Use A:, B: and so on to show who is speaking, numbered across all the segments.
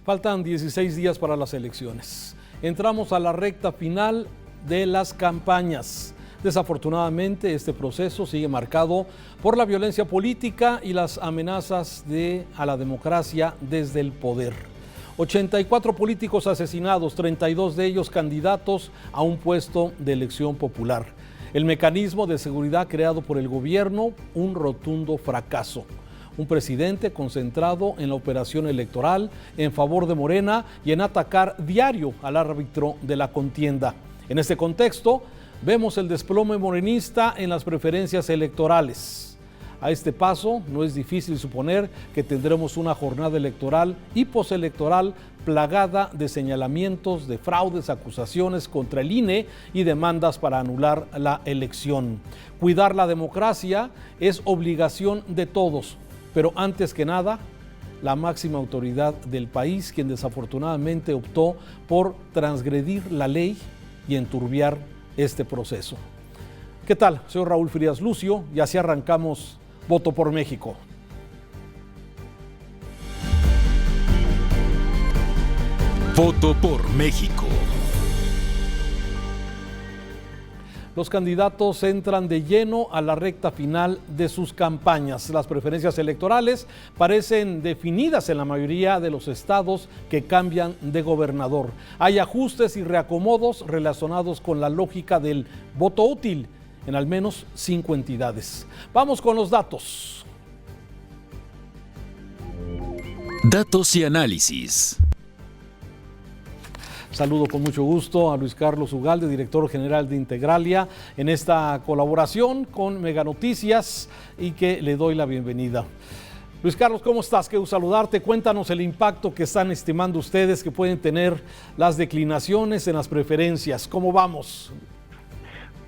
A: Faltan 16 días para las elecciones. Entramos a la recta final de las campañas. Desafortunadamente, este proceso sigue marcado por la violencia política y las amenazas a la democracia desde el poder. 84 políticos asesinados, 32 de ellos candidatos a un puesto de elección popular. El mecanismo de seguridad creado por el gobierno, un rotundo fracaso. Un presidente concentrado en la operación electoral en favor de Morena y en atacar diario al árbitro de la contienda. En este contexto, vemos el desplome morenista en las preferencias electorales. A este paso, no es difícil suponer que tendremos una jornada electoral y postelectoral plagada de señalamientos, de fraudes, acusaciones contra el INE y demandas para anular la elección. Cuidar la democracia es obligación de todos, pero antes que nada, la máxima autoridad del país, quien desafortunadamente optó por transgredir la ley y enturbiar este proceso. ¿Qué tal? Soy Raúl Frías Lucio y así arrancamos Voto por México.
B: Voto por México.
A: Los candidatos entran de lleno a la recta final de sus campañas. Las preferencias electorales parecen definidas en la mayoría de los estados que cambian de gobernador. Hay ajustes y reacomodos relacionados con la lógica del voto útil en al menos 5 entidades. Vamos con los datos.
B: Datos y análisis.
A: Saludo con mucho gusto a Luis Carlos Ugalde, director general de Integralia, en esta colaboración con Mega Noticias y que le doy la bienvenida. Luis Carlos, ¿cómo estás? Qué gusto saludarte. Cuéntanos el impacto que están estimando ustedes que pueden tener las declinaciones en las preferencias. ¿Cómo vamos?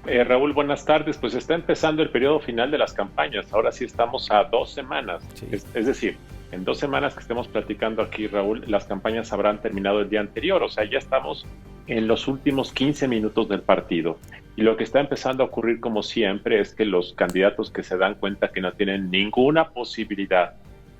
C: Raúl, buenas tardes. Pues está empezando el periodo final de las campañas. Ahora sí estamos a 2 semanas. Sí. Es decir, en 2 semanas que estemos platicando aquí, Raúl, las campañas habrán terminado el día anterior. O sea, ya estamos en los últimos 15 minutos del partido. Y lo que está empezando a ocurrir, como siempre, es que los candidatos que se dan cuenta que no tienen ninguna posibilidad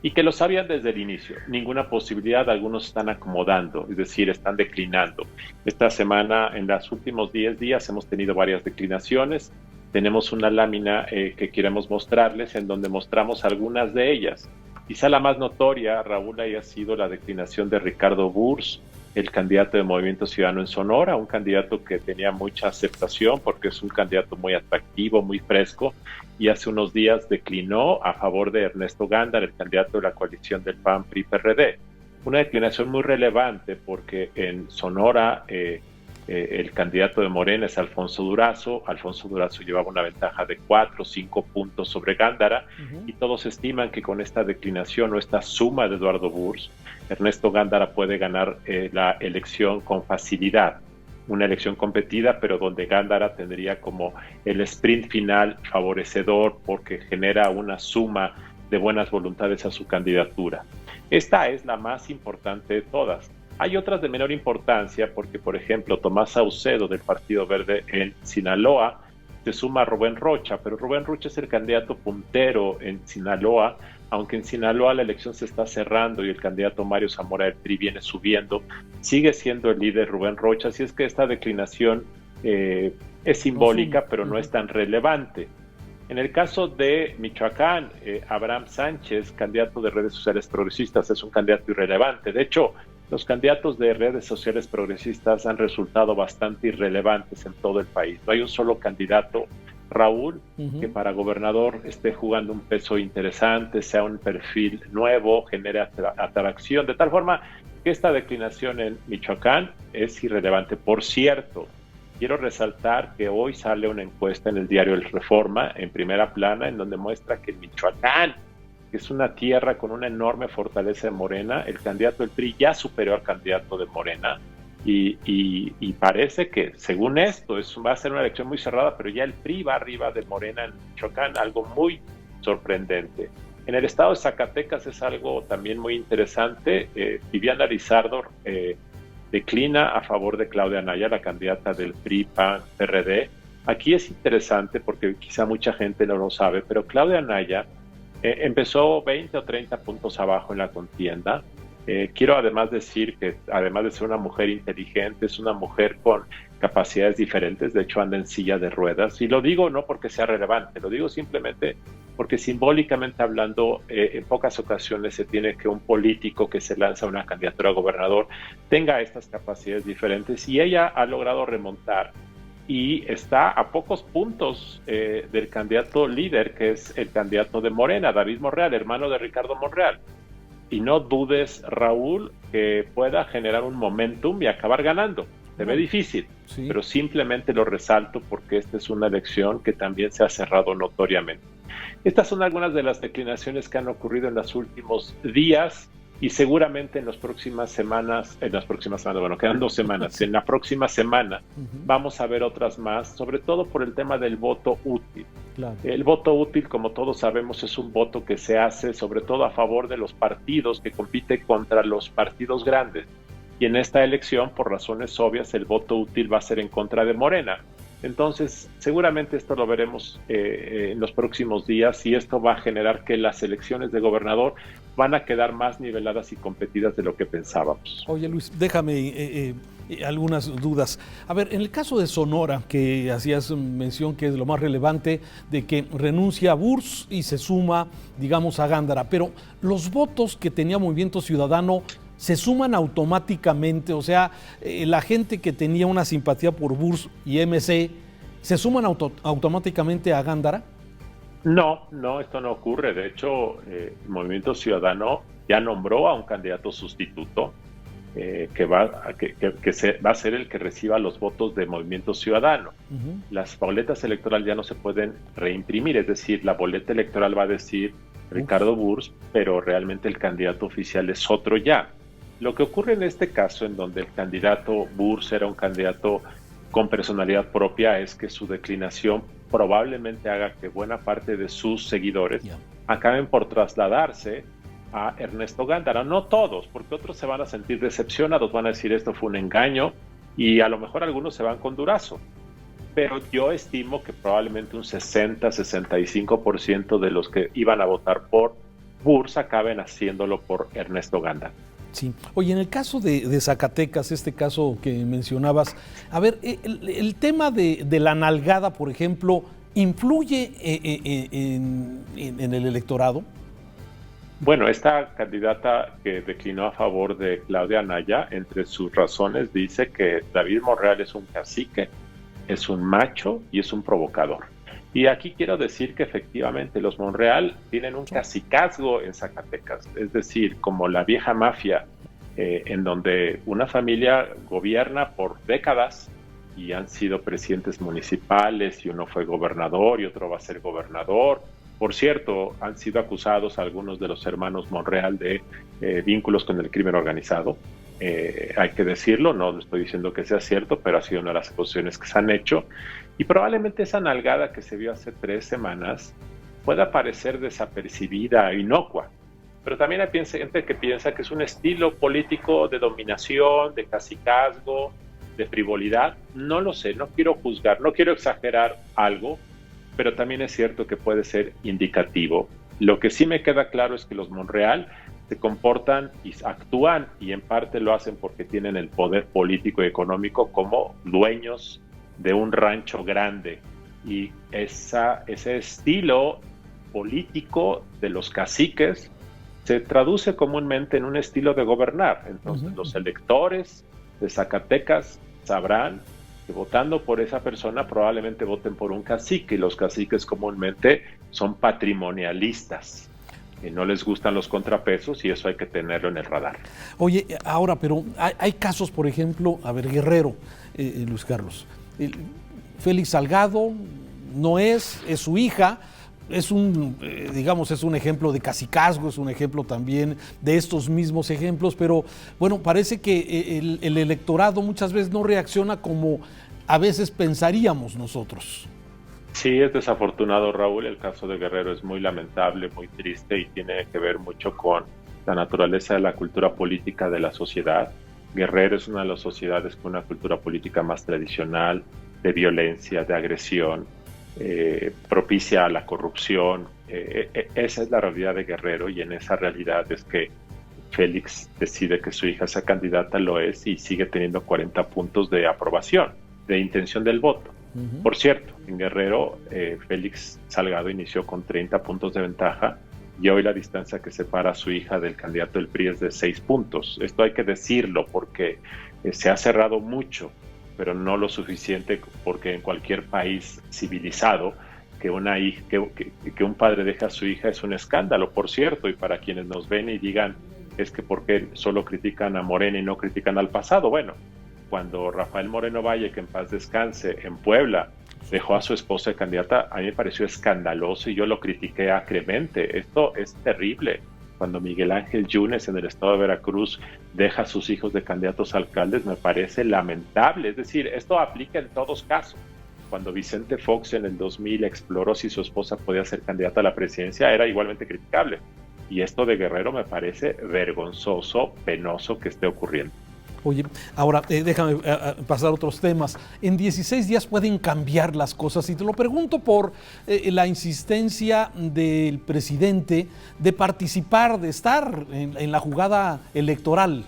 C: y que lo sabían desde el inicio, ninguna posibilidad, algunos están acomodando, es decir, están declinando. Esta semana, en los últimos 10 días, hemos tenido varias declinaciones. Tenemos una lámina que queremos mostrarles, en donde mostramos algunas de ellas. Quizá la más notoria, Raúl, haya sido la declinación de Ricardo Burs, el candidato de Movimiento Ciudadano en Sonora, un candidato que tenía mucha aceptación porque es un candidato muy atractivo, muy fresco, y hace unos días declinó a favor de Ernesto Gándara, el candidato de la coalición del PAN-PRI-PRD. Una declinación muy relevante porque en Sonora el candidato de Morena es Alfonso Durazo. Alfonso Durazo llevaba una ventaja de 4 o 5 puntos sobre Gándara, y todos estiman que con esta declinación o esta suma de Eduardo Burs, Ernesto Gándara puede ganar la elección con facilidad. Una elección competida, pero donde Gándara tendría como el sprint final favorecedor porque genera una suma de buenas voluntades a su candidatura. Esta es la más importante de todas. Hay otras de menor importancia porque, por ejemplo, Tomás Saucedo del Partido Verde en Sinaloa se suma a Rubén Rocha, pero Rubén Rocha es el candidato puntero en Sinaloa, aunque en Sinaloa la elección se está cerrando y el candidato Mario Zamora del PRI viene subiendo, sigue siendo el líder Rubén Rocha, así es que esta declinación es simbólica, pero no es tan relevante. En el caso de Michoacán, Abraham Sánchez, candidato de redes sociales progresistas, es un candidato irrelevante. De hecho, los candidatos de redes sociales progresistas han resultado bastante irrelevantes en todo el país. No hay un solo candidato, Raúl, que para gobernador esté jugando un peso interesante, sea un perfil nuevo, genere atracción, de tal forma que esta declinación en Michoacán es irrelevante. Por cierto, quiero resaltar que hoy sale una encuesta en el diario El Reforma, en primera plana, en donde muestra que en Michoacán, que es una tierra con una enorme fortaleza de Morena, el candidato del PRI ya superó al candidato de Morena, y parece que, según esto, va a ser una elección muy cerrada, pero ya el PRI va arriba de Morena en Michoacán, algo muy sorprendente. En el estado de Zacatecas es algo también muy interesante. Viviana Lizardo declina a favor de Claudia Anaya, la candidata del PRI-PAN-PRD. Aquí es interesante porque quizá mucha gente no lo sabe, pero Claudia Anaya empezó 20 o 30 puntos abajo en la contienda, Quiero además decir que, además de ser una mujer inteligente, es una mujer con capacidades diferentes. De hecho, anda en silla de ruedas. Y lo digo no porque sea relevante, lo digo simplemente porque simbólicamente hablando, en pocas ocasiones se tiene que un político que se lanza a una candidatura a gobernador tenga estas capacidades diferentes. Y ella ha logrado remontar y está a pocos puntos del candidato líder, que es el candidato de Morena, David Monreal, hermano de Ricardo Monreal. Y no dudes, Raúl, que pueda generar un momentum y acabar ganando. Se ve difícil, sí, pero simplemente lo resalto porque esta es una elección que también se ha cerrado notoriamente. Estas son algunas de las declinaciones que han ocurrido en los últimos días y seguramente en las próximas semanas, bueno, quedan 2 semanas, en la próxima semana vamos a ver otras más, sobre todo por el tema del voto útil. Claro. El voto útil, como todos sabemos, es un voto que se hace sobre todo a favor de los partidos que compiten contra los partidos grandes. Y en esta elección, por razones obvias, el voto útil va a ser en contra de Morena. Entonces, seguramente esto lo veremos en los próximos días y esto va a generar que las elecciones de gobernador van a quedar más niveladas y competidas de lo que pensábamos.
A: Oye, Luis, déjame algunas dudas. A ver, en el caso de Sonora, que hacías mención que es lo más relevante, de que renuncia a Burs y se suma, digamos, a Gándara, pero los votos que tenía Movimiento Ciudadano se suman automáticamente, o sea, la gente que tenía una simpatía por Burs y MC, ¿se suman automáticamente a Gándara?
C: No, esto no ocurre. De hecho, Movimiento Ciudadano ya nombró a un candidato sustituto que va a ser el que reciba los votos de Movimiento Ciudadano. Las boletas electorales ya no se pueden reimprimir, es decir, la boleta electoral va a decir Ricardo Burs, pero realmente el candidato oficial es otro ya. Lo que ocurre en este caso, en donde el candidato Burs era un candidato con personalidad propia, es que su declinación probablemente haga que buena parte de sus seguidores acaben por trasladarse a Ernesto Gándara. No todos, porque otros se van a sentir decepcionados, van a decir esto fue un engaño y a lo mejor algunos se van con Durazo. Pero yo estimo que probablemente un 60-65% de los que iban a votar por Burs acaben haciéndolo por Ernesto Gándara.
A: Sí. Oye, en el caso de Zacatecas, este caso que mencionabas, a ver, el tema de la nalgada, por ejemplo, ¿influye en el electorado?
C: Bueno, esta candidata que declinó a favor de Claudia Anaya, entre sus razones dice que David Monreal es un cacique, es un macho y es un provocador. Y aquí quiero decir que efectivamente los Monreal tienen un cacicazgo en Zacatecas, es decir, como la vieja mafia, en donde una familia gobierna por décadas y han sido presidentes municipales y uno fue gobernador y otro va a ser gobernador. Por cierto, han sido acusados algunos de los hermanos Monreal de vínculos con el crimen organizado. Hay que decirlo, no estoy diciendo que sea cierto, pero ha sido una de las acusaciones que se han hecho. Y probablemente esa nalgada que se vio hace 3 semanas pueda parecer desapercibida, inocua. Pero también hay gente que piensa que es un estilo político de dominación, de cacicazgo, de frivolidad. No lo sé, no quiero juzgar, no quiero exagerar algo, pero también es cierto que puede ser indicativo. Lo que sí me queda claro es que los Monreal se comportan y actúan, y en parte lo hacen porque tienen el poder político y económico como dueños de un rancho grande. Y ese estilo político de los caciques se traduce comúnmente en un estilo de gobernar. Entonces los electores de Zacatecas sabrán que votando por esa persona probablemente voten por un cacique, y los caciques comúnmente son patrimonialistas. Y no les gustan los contrapesos y eso hay que tenerlo en el radar.
A: Oye, ahora, pero hay casos, por ejemplo, a ver, Guerrero, Luis Carlos, Félix Salgado no es su hija, es es un ejemplo de cacicazgo, es un ejemplo también de estos mismos ejemplos, pero bueno, parece que el electorado muchas veces no reacciona como a veces pensaríamos nosotros.
C: Sí, es desafortunado, Raúl. El caso de Guerrero es muy lamentable, muy triste y tiene que ver mucho con la naturaleza de la cultura política de la sociedad. Guerrero es una de las sociedades con una cultura política más tradicional, de violencia, de agresión, propicia a la corrupción. Esa es la realidad de Guerrero, y en esa realidad es que Félix decide que su hija sea candidata, lo es, y sigue teniendo 40 puntos de aprobación, de intención del voto. Por cierto, en Guerrero, Félix Salgado inició con 30 puntos de ventaja y hoy la distancia que separa a su hija del candidato del PRI es de 6 puntos. Esto hay que decirlo porque se ha cerrado mucho, pero no lo suficiente, porque en cualquier país civilizado que un padre deje a su hija es un escándalo, por cierto, y para quienes nos ven y digan es que por qué solo critican a Morena y no critican al pasado. Bueno, cuando Rafael Moreno Valle, que en paz descanse, en Puebla, dejó a su esposa de candidata, a mí me pareció escandaloso y yo lo critiqué acremente. Esto es terrible. Cuando Miguel Ángel Yunes en el estado de Veracruz deja a sus hijos de candidatos a alcaldes, me parece lamentable. Es decir, esto aplica en todos casos. Cuando Vicente Fox en el 2000 exploró si su esposa podía ser candidata a la presidencia, era igualmente criticable. Y esto de Guerrero me parece vergonzoso, penoso que esté ocurriendo.
A: Oye, ahora déjame pasar a otros temas. En 16 días pueden cambiar las cosas y te lo pregunto por la insistencia del presidente de participar, de estar en la jugada electoral.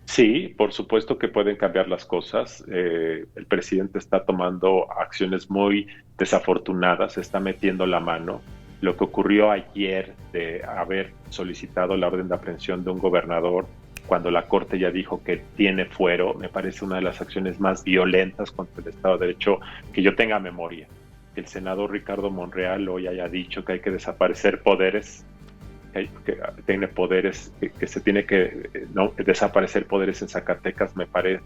C: Sí, por supuesto que pueden cambiar las cosas. El presidente está tomando acciones muy desafortunadas, está metiendo la mano. Lo que ocurrió ayer de haber solicitado la orden de aprehensión de un gobernador cuando la Corte ya dijo que tiene fuero, me parece una de las acciones más violentas contra el Estado de Derecho que yo tenga memoria. Que el senador Ricardo Monreal hoy haya dicho que hay que desaparecer poderes, que tiene poderes, que se tiene que desaparecer poderes en Zacatecas,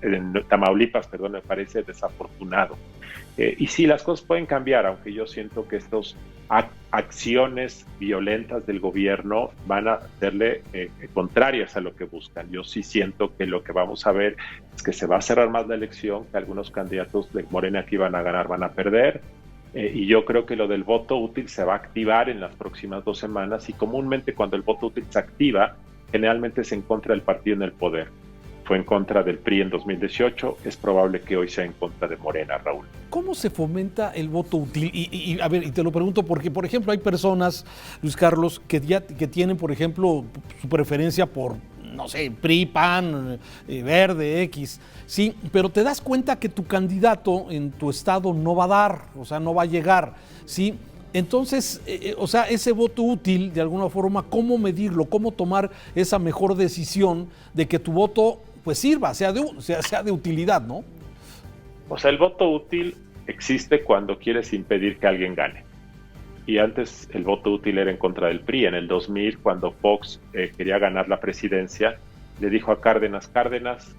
C: en Tamaulipas, perdón, me parece desafortunado. Y sí, las cosas pueden cambiar, aunque yo siento que estas acciones violentas del gobierno van a serle contrarias a lo que buscan. Yo sí siento que lo que vamos a ver es que se va a cerrar más la elección, que algunos candidatos de Morena que iban a ganar van a perder, y yo creo que lo del voto útil se va a activar en las próximas 2 semanas, y comúnmente cuando el voto útil se activa, generalmente es en contra del partido en el poder. Fue en contra del PRI en 2018, es probable que hoy sea en contra de Morena, Raúl.
A: ¿Cómo se fomenta el voto útil? A ver, y te lo pregunto porque, por ejemplo, hay personas, Luis Carlos, que tienen, por ejemplo, su preferencia por, no sé, PRI, PAN, Verde, X, sí, pero te das cuenta que tu candidato en tu estado no va a dar, o sea, no va a llegar, ¿sí? Entonces, o sea, ese voto útil, de alguna forma, ¿cómo medirlo? ¿Cómo tomar esa mejor decisión de que tu voto pues sirva, sea de utilidad, ¿no?
C: O sea, el voto útil existe cuando quieres impedir que alguien gane. Y antes el voto útil era en contra del PRI. En el 2000, cuando Fox quería ganar la presidencia, le dijo a Cárdenas,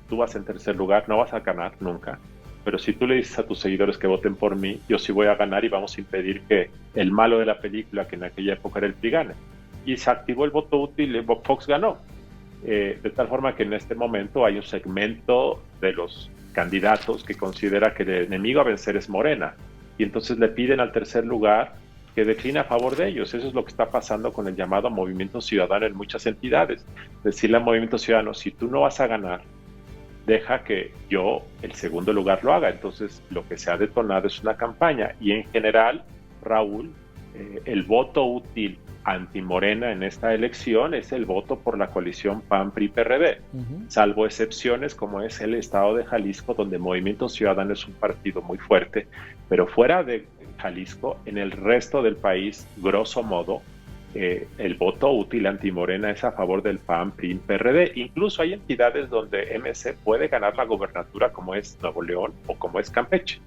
C: tú vas en tercer lugar, no vas a ganar nunca. Pero si tú le dices a tus seguidores que voten por mí, yo sí voy a ganar y vamos a impedir que el malo de la película, que en aquella época era el PRI, gane. Y se activó el voto útil y Fox ganó. De tal forma que en este momento hay un segmento de los candidatos que considera que el enemigo a vencer es Morena, y entonces le piden al tercer lugar que decline a favor de ellos. Eso es lo que está pasando con el llamado Movimiento Ciudadano en muchas entidades. Decirle al Movimiento Ciudadano, si tú no vas a ganar, deja que yo el segundo lugar lo haga. Entonces lo que se ha detonado es una campaña, y en general, Raúl, el voto útil anti-Morena en esta elección es el voto por la coalición PAN-PRI-PRD, salvo excepciones como es el estado de Jalisco, donde Movimiento Ciudadano es un partido muy fuerte, pero fuera de Jalisco, en el resto del país, grosso modo, el voto útil anti-Morena es a favor del PAN-PRI-PRD. Incluso hay entidades donde MC puede ganar la gobernatura, como es Nuevo León o como es Campeche.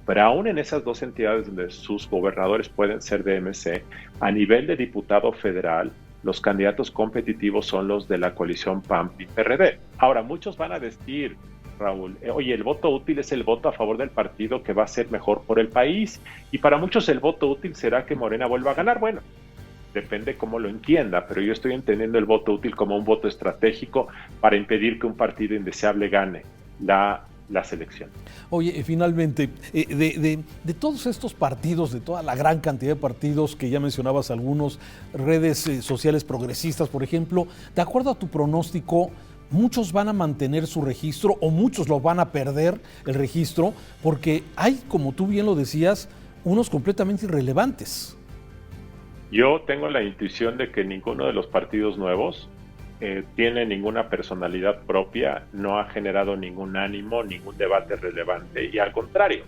C: Pero aún en esas 2 entidades donde sus gobernadores pueden ser de MC, a nivel de diputado federal, los candidatos competitivos son los de la coalición PAN-PRI-PRD. Ahora, muchos van a decir, Raúl, oye, el voto útil es el voto a favor del partido que va a ser mejor por el país, y para muchos el voto útil será que Morena vuelva a ganar. Bueno, depende cómo lo entienda, pero yo estoy entendiendo el voto útil como un voto estratégico para impedir que un partido indeseable gane la selección.
A: Oye, finalmente, de todos estos partidos, de toda la gran cantidad de partidos que ya mencionabas algunos, redes sociales progresistas, por ejemplo, de acuerdo a tu pronóstico, muchos van a mantener su registro o muchos lo van a perder el registro, porque hay, como tú bien lo decías, unos completamente irrelevantes.
C: Yo tengo la intuición de que ninguno de los partidos nuevos tiene ninguna personalidad propia, no ha generado ningún ánimo, ningún debate relevante, y al contrario,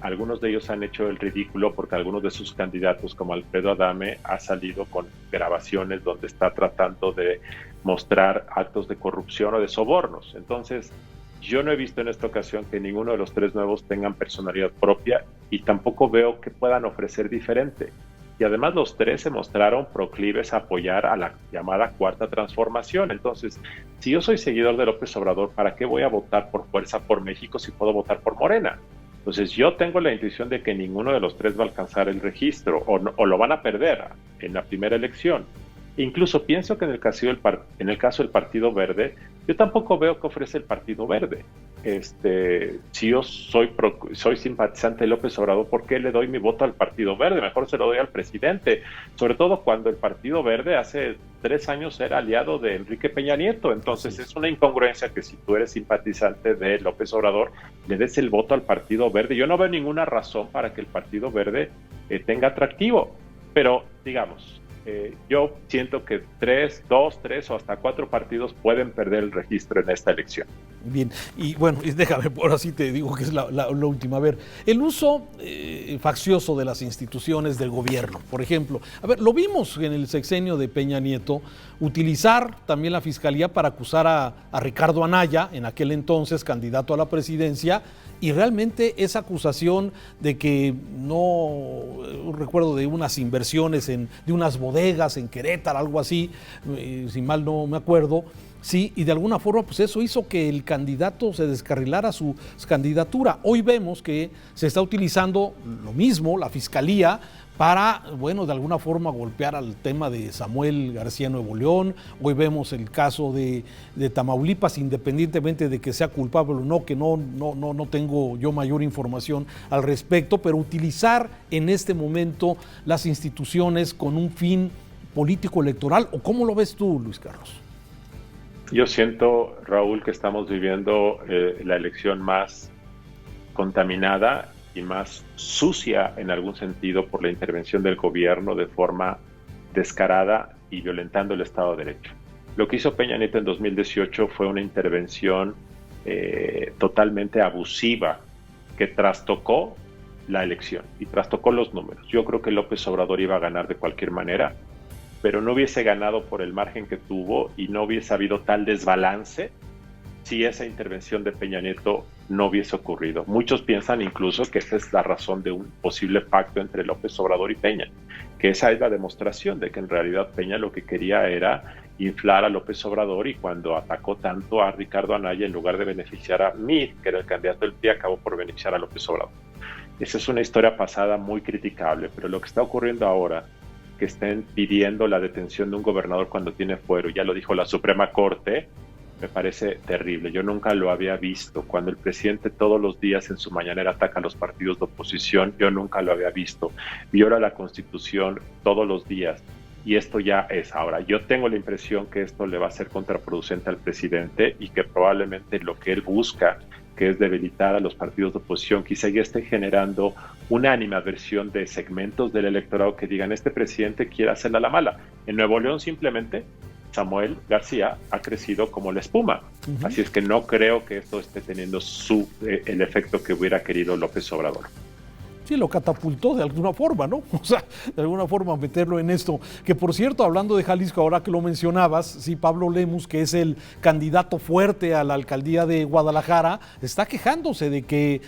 C: algunos de ellos han hecho el ridículo porque algunos de sus candidatos, como Alfredo Adame, ha salido con grabaciones donde está tratando de mostrar actos de corrupción o de sobornos. Entonces, yo no he visto en esta ocasión que ninguno de los tres nuevos tengan personalidad propia y tampoco veo que puedan ofrecer diferente. Y además los tres se mostraron proclives a apoyar a la llamada Cuarta Transformación. Entonces, si yo soy seguidor de López Obrador, ¿para qué voy a votar por Fuerza por México si puedo votar por Morena? Entonces, yo tengo la intuición de que ninguno de los tres va a alcanzar el registro o lo van a perder en la primera elección. Incluso pienso que en el caso del Partido Verde, yo tampoco veo que ofrece el Partido Verde. Si yo soy simpatizante de López Obrador, ¿por qué le doy mi voto al Partido Verde? Mejor se lo doy al presidente, sobre todo cuando el Partido Verde hace 3 años era aliado de Enrique Peña Nieto. Entonces es una incongruencia que si tú eres simpatizante de López Obrador, le des el voto al Partido Verde. Yo no veo ninguna razón para que el Partido Verde tenga atractivo, pero digamos, yo siento que 2, 3 o hasta 4 partidos pueden perder el registro en esta elección.
A: Bien, y bueno, déjame, ahora sí te digo que es la última. A ver, el uso faccioso de las instituciones del gobierno, por ejemplo. A ver, lo vimos en el sexenio de Peña Nieto, utilizar también la Fiscalía para acusar a Ricardo Anaya, en aquel entonces candidato a la presidencia, y realmente esa acusación de que recuerdo de unas inversiones de unas bodegas en Querétaro, algo así, si mal no me acuerdo, sí, y de alguna forma pues eso hizo que el candidato se descarrilara su candidatura. Hoy vemos que se está utilizando lo mismo, la Fiscalía, para, bueno, de alguna forma golpear al tema de Samuel García Nuevo León. Hoy vemos el caso de Tamaulipas, independientemente de que sea culpable o no, que no tengo yo mayor información al respecto, pero utilizar en este momento las instituciones con un fin político electoral, ¿o cómo lo ves tú, Luis Carlos?
C: Yo siento, Raúl, que estamos viviendo la elección más contaminada y más sucia en algún sentido por la intervención del gobierno de forma descarada y violentando el Estado de Derecho. Lo que hizo Peña Nieto en 2018 fue una intervención totalmente abusiva que trastocó la elección y trastocó los números. Yo creo que López Obrador iba a ganar de cualquier manera, pero no hubiese ganado por el margen que tuvo y no hubiese habido tal desbalance si esa intervención de Peña Nieto no hubiese ocurrido. Muchos piensan incluso que esa es la razón de un posible pacto entre López Obrador y Peña, que esa es la demostración de que en realidad Peña lo que quería era inflar a López Obrador, y cuando atacó tanto a Ricardo Anaya, en lugar de beneficiar a Mid, que era el candidato del PRI, acabó por beneficiar a López Obrador. Esa es una historia pasada muy criticable, pero lo que está ocurriendo ahora, que estén pidiendo la detención de un gobernador cuando tiene fuero, ya lo dijo la Suprema Corte, me parece terrible. Yo nunca lo había visto. Cuando el presidente todos los días en su mañanera ataca a los partidos de oposición, yo nunca lo había visto. Viola la Constitución todos los días. Y esto ya es ahora. Yo tengo la impresión que esto le va a ser contraproducente al presidente y que probablemente lo que él busca, que es debilitar a los partidos de oposición, quizá ya esté generando una animadversión de segmentos del electorado que digan, este presidente quiere hacerla la mala. En Nuevo León simplemente Samuel García ha crecido como la espuma. Uh-huh. Así es que no creo que esto esté teniendo el efecto que hubiera querido López Obrador.
A: Sí, lo catapultó de alguna forma, ¿no? O sea, de alguna forma meterlo en esto. Que por cierto, hablando de Jalisco, ahora que lo mencionabas, sí, Pablo Lemus, que es el candidato fuerte a la alcaldía de Guadalajara, está quejándose de que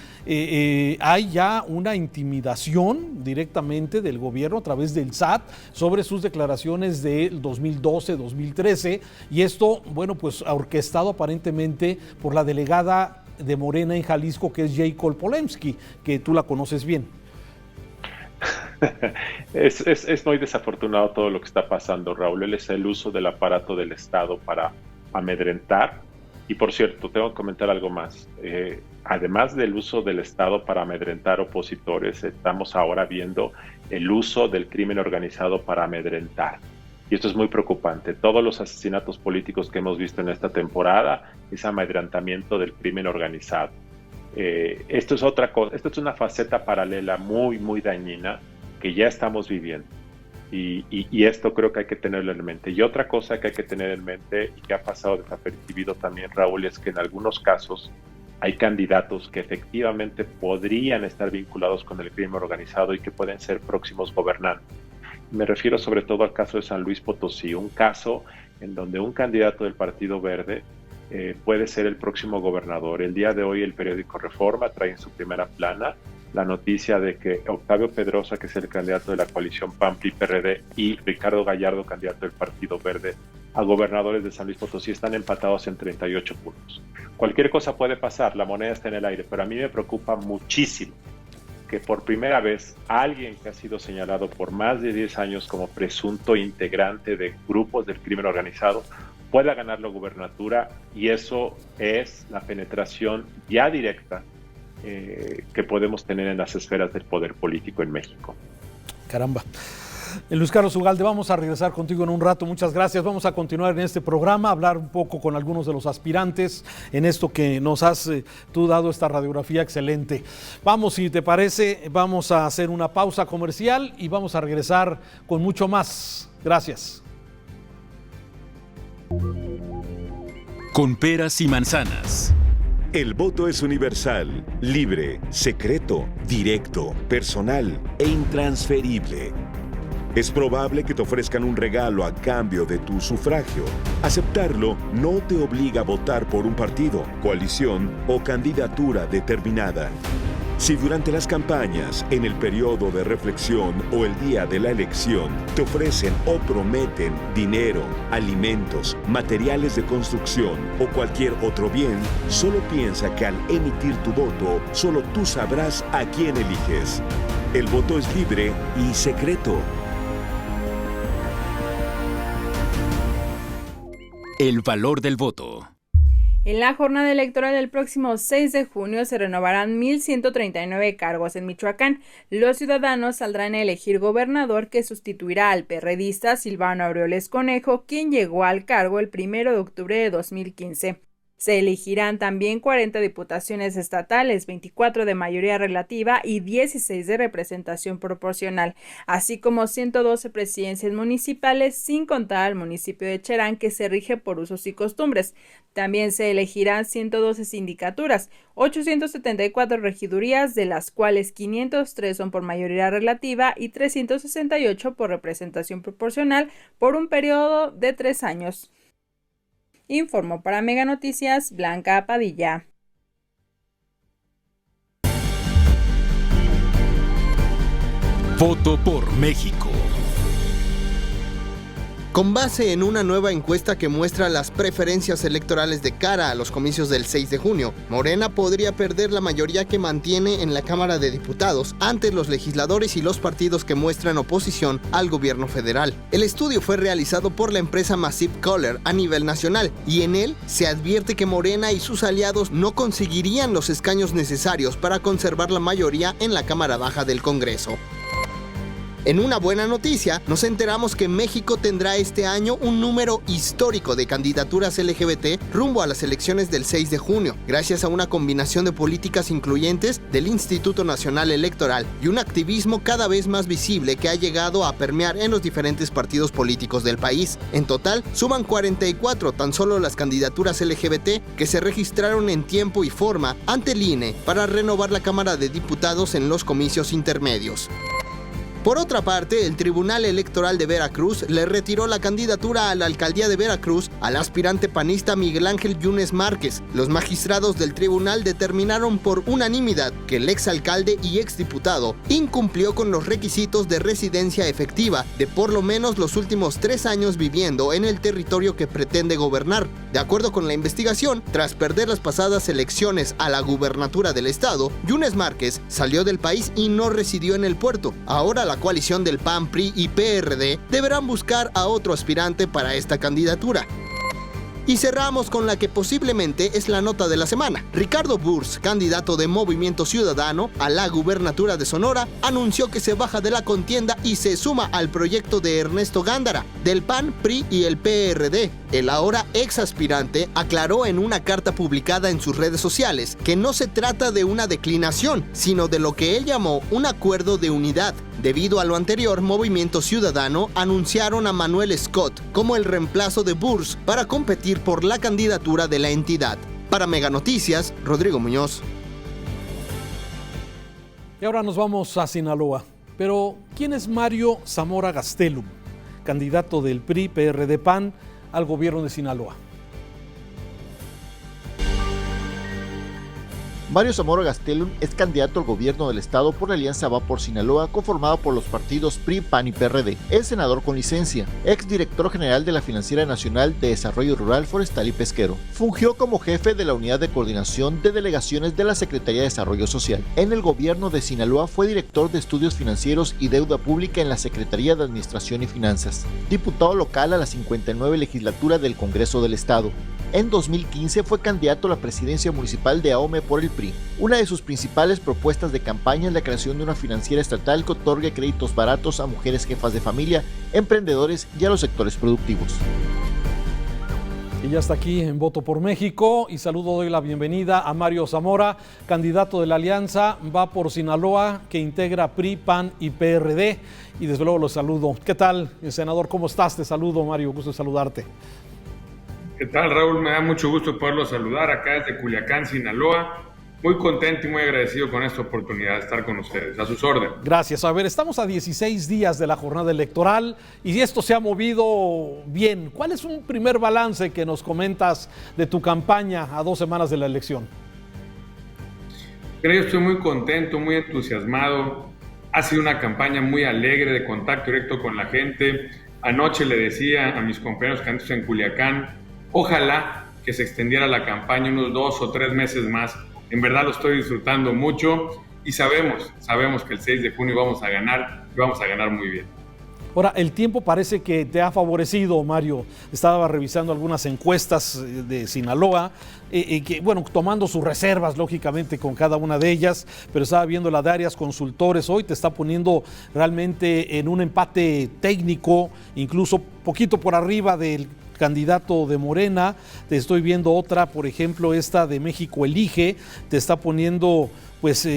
A: hay ya una intimidación directamente del gobierno a través del SAT sobre sus declaraciones del 2012, 2013, y esto, bueno, pues orquestado aparentemente por la delegada de Morena en Jalisco, que es Jacob Polemski, que tú la conoces bien.
C: Es muy desafortunado todo lo que está pasando, Raúl. Él es el uso del aparato del Estado para amedrentar. Y por cierto, tengo que comentar algo más. Además del uso del Estado para amedrentar opositores, estamos ahora viendo el uso del crimen organizado para amedrentar. Y esto es muy preocupante. Todos los asesinatos políticos que hemos visto en esta temporada es amedrentamiento del crimen organizado. Esto es otra cosa, esto es una faceta paralela muy, muy dañina que ya estamos viviendo. Y esto creo que hay que tenerlo en mente. Y otra cosa que hay que tener en mente y que ha pasado desapercibido también, Raúl, es que en algunos casos hay candidatos que efectivamente podrían estar vinculados con el crimen organizado y que pueden ser próximos gobernantes. Me refiero sobre todo al caso de San Luis Potosí, un caso en donde un candidato del Partido Verde puede ser el próximo gobernador. El día de hoy el periódico Reforma trae en su primera plana la noticia de que Octavio Pedrosa, que es el candidato de la coalición PAN-PRI-PRD, y Ricardo Gallardo, candidato del Partido Verde a gobernadores de San Luis Potosí, están empatados en 38 puntos. Cualquier cosa puede pasar, la moneda está en el aire, pero a mí me preocupa muchísimo que por primera vez alguien que ha sido señalado por más de 10 años como presunto integrante de grupos del crimen organizado pueda ganar la gubernatura, y eso es la penetración ya directa que podemos tener en las esferas del poder político en México.
A: Caramba. Luis Carlos Ugalde, vamos a regresar contigo en un rato. Muchas gracias. Vamos a continuar en este programa, hablar un poco con algunos de los aspirantes en esto que nos has tú dado esta radiografía excelente. Vamos, si te parece, vamos a hacer una pausa comercial y vamos a regresar con mucho más. Gracias.
B: Con peras y manzanas.
D: El voto es universal, libre, secreto, directo, personal e intransferible. Es probable que te ofrezcan un regalo a cambio de tu sufragio. Aceptarlo no te obliga a votar por un partido, coalición o candidatura determinada. Si durante las campañas, en el periodo de reflexión o el día de la elección, te ofrecen o prometen dinero, alimentos, materiales de construcción o cualquier otro bien, solo piensa que al emitir tu voto, solo tú sabrás a quién eliges. El voto es libre y secreto.
B: El valor del voto.
E: En la jornada electoral del próximo 6 de junio se renovarán 1,139 cargos en Michoacán. Los ciudadanos saldrán a elegir gobernador que sustituirá al perredista Silvano Aureoles Conejo, quien llegó al cargo el 1 de octubre de 2015. Se elegirán también 40 diputaciones estatales, 24 de mayoría relativa y 16 de representación proporcional, así como 112 presidencias municipales, sin contar al municipio de Cherán, que se rige por usos y costumbres. También se elegirán 112 sindicaturas, 874 regidurías, de las cuales 503 son por mayoría relativa y 368 por representación proporcional, por un periodo de 3 años. Informó para Mega Noticias Blanca Padilla.
B: Voto por México.
F: Con base en una nueva encuesta que muestra las preferencias electorales de cara a los comicios del 6 de junio, Morena podría perder la mayoría que mantiene en la Cámara de Diputados ante los legisladores y los partidos que muestran oposición al gobierno federal. El estudio fue realizado por la empresa Massive Caller a nivel nacional y en él se advierte que Morena y sus aliados no conseguirían los escaños necesarios para conservar la mayoría en la Cámara Baja del Congreso. En una buena noticia, nos enteramos que México tendrá este año un número histórico de candidaturas LGBT rumbo a las elecciones del 6 de junio, gracias a una combinación de políticas incluyentes del Instituto Nacional Electoral y un activismo cada vez más visible que ha llegado a permear en los diferentes partidos políticos del país. En total, suman 44 tan solo las candidaturas LGBT que se registraron en tiempo y forma ante el INE para renovar la Cámara de Diputados en los comicios intermedios. Por otra parte, el Tribunal Electoral de Veracruz le retiró la candidatura a la alcaldía de Veracruz al aspirante panista Miguel Ángel Yunes Márquez. Los magistrados del tribunal determinaron por unanimidad que el exalcalde y exdiputado incumplió con los requisitos de residencia efectiva de por lo menos los últimos 3 años viviendo en el territorio que pretende gobernar. De acuerdo con la investigación, tras perder las pasadas elecciones a la gubernatura del estado, Yunes Márquez salió del país y no residió en el puerto. Ahora la coalición del PAN, PRI y PRD deberán buscar a otro aspirante para esta candidatura. Y cerramos con la que posiblemente es la nota de la semana. Ricardo Burs, candidato de Movimiento Ciudadano a la gubernatura de Sonora, anunció que se baja de la contienda y se suma al proyecto de Ernesto Gándara, del PAN, PRI y el PRD. El ahora ex aspirante aclaró en una carta publicada en sus redes sociales que no se trata de una declinación, sino de lo que él llamó un acuerdo de unidad. Debido a lo anterior, Movimiento Ciudadano anunciaron a Manuel Scott como el reemplazo de Burs para competir por la candidatura de la entidad. Para Mega Noticias, Rodrigo Muñoz.
A: Y ahora nos vamos a Sinaloa. Pero, ¿quién es Mario Zamora Gastelum, candidato del PRI, PRD, PAN al gobierno de Sinaloa?
G: Mario Zamora Gastelum es candidato al gobierno del estado por la Alianza Va por Sinaloa, conformada por los partidos PRI, PAN y PRD. Es senador con licencia, ex director general de la Financiera Nacional de Desarrollo Rural, Forestal y Pesquero. Fungió como jefe de la Unidad de Coordinación de Delegaciones de la Secretaría de Desarrollo Social. En el gobierno de Sinaloa fue director de Estudios Financieros y Deuda Pública en la Secretaría de Administración y Finanzas. Diputado local a la 59 legislatura del Congreso del Estado. En 2015 fue candidato a la presidencia municipal de Ahome por el PRI. Una de sus principales propuestas de campaña es la creación de una financiera estatal que otorgue créditos baratos a mujeres jefas de familia, emprendedores y a los sectores productivos.
A: Y ya está aquí en Voto por México y doy la bienvenida a Mario Zamora, candidato de la Alianza Va por Sinaloa, que integra PRI, PAN y PRD. Y desde luego lo saludo. ¿Qué tal, senador? ¿Cómo estás? Te saludo, Mario. Gusto de saludarte.
H: ¿Qué tal, Raúl? Me da mucho gusto poderlo saludar acá desde Culiacán, Sinaloa. Muy contento y muy agradecido con esta oportunidad de estar con ustedes. A sus órdenes.
A: Gracias. A ver, estamos a 16 días de la jornada electoral y esto se ha movido bien. ¿Cuál es un primer balance que nos comentas de tu campaña a 2 semanas de la elección?
H: Creo que estoy muy contento, muy entusiasmado. Ha sido una campaña muy alegre, de contacto directo con la gente. Anoche le decía a mis compañeros candidatos en Culiacán, ojalá que se extendiera la campaña unos 2 o 3 meses más. En verdad lo estoy disfrutando mucho y sabemos que el 6 de junio vamos a ganar y vamos a ganar muy bien.
A: Ahora, el tiempo parece que te ha favorecido, Mario. Estaba revisando algunas encuestas de Sinaloa, que, bueno, tomando sus reservas, lógicamente, con cada una de ellas, pero estaba viendo la de Arias Consultores hoy, te está poniendo realmente en un empate técnico, incluso poquito por arriba del candidato de Morena. Te estoy viendo otra, por ejemplo, esta de México Elige, te está poniendo pues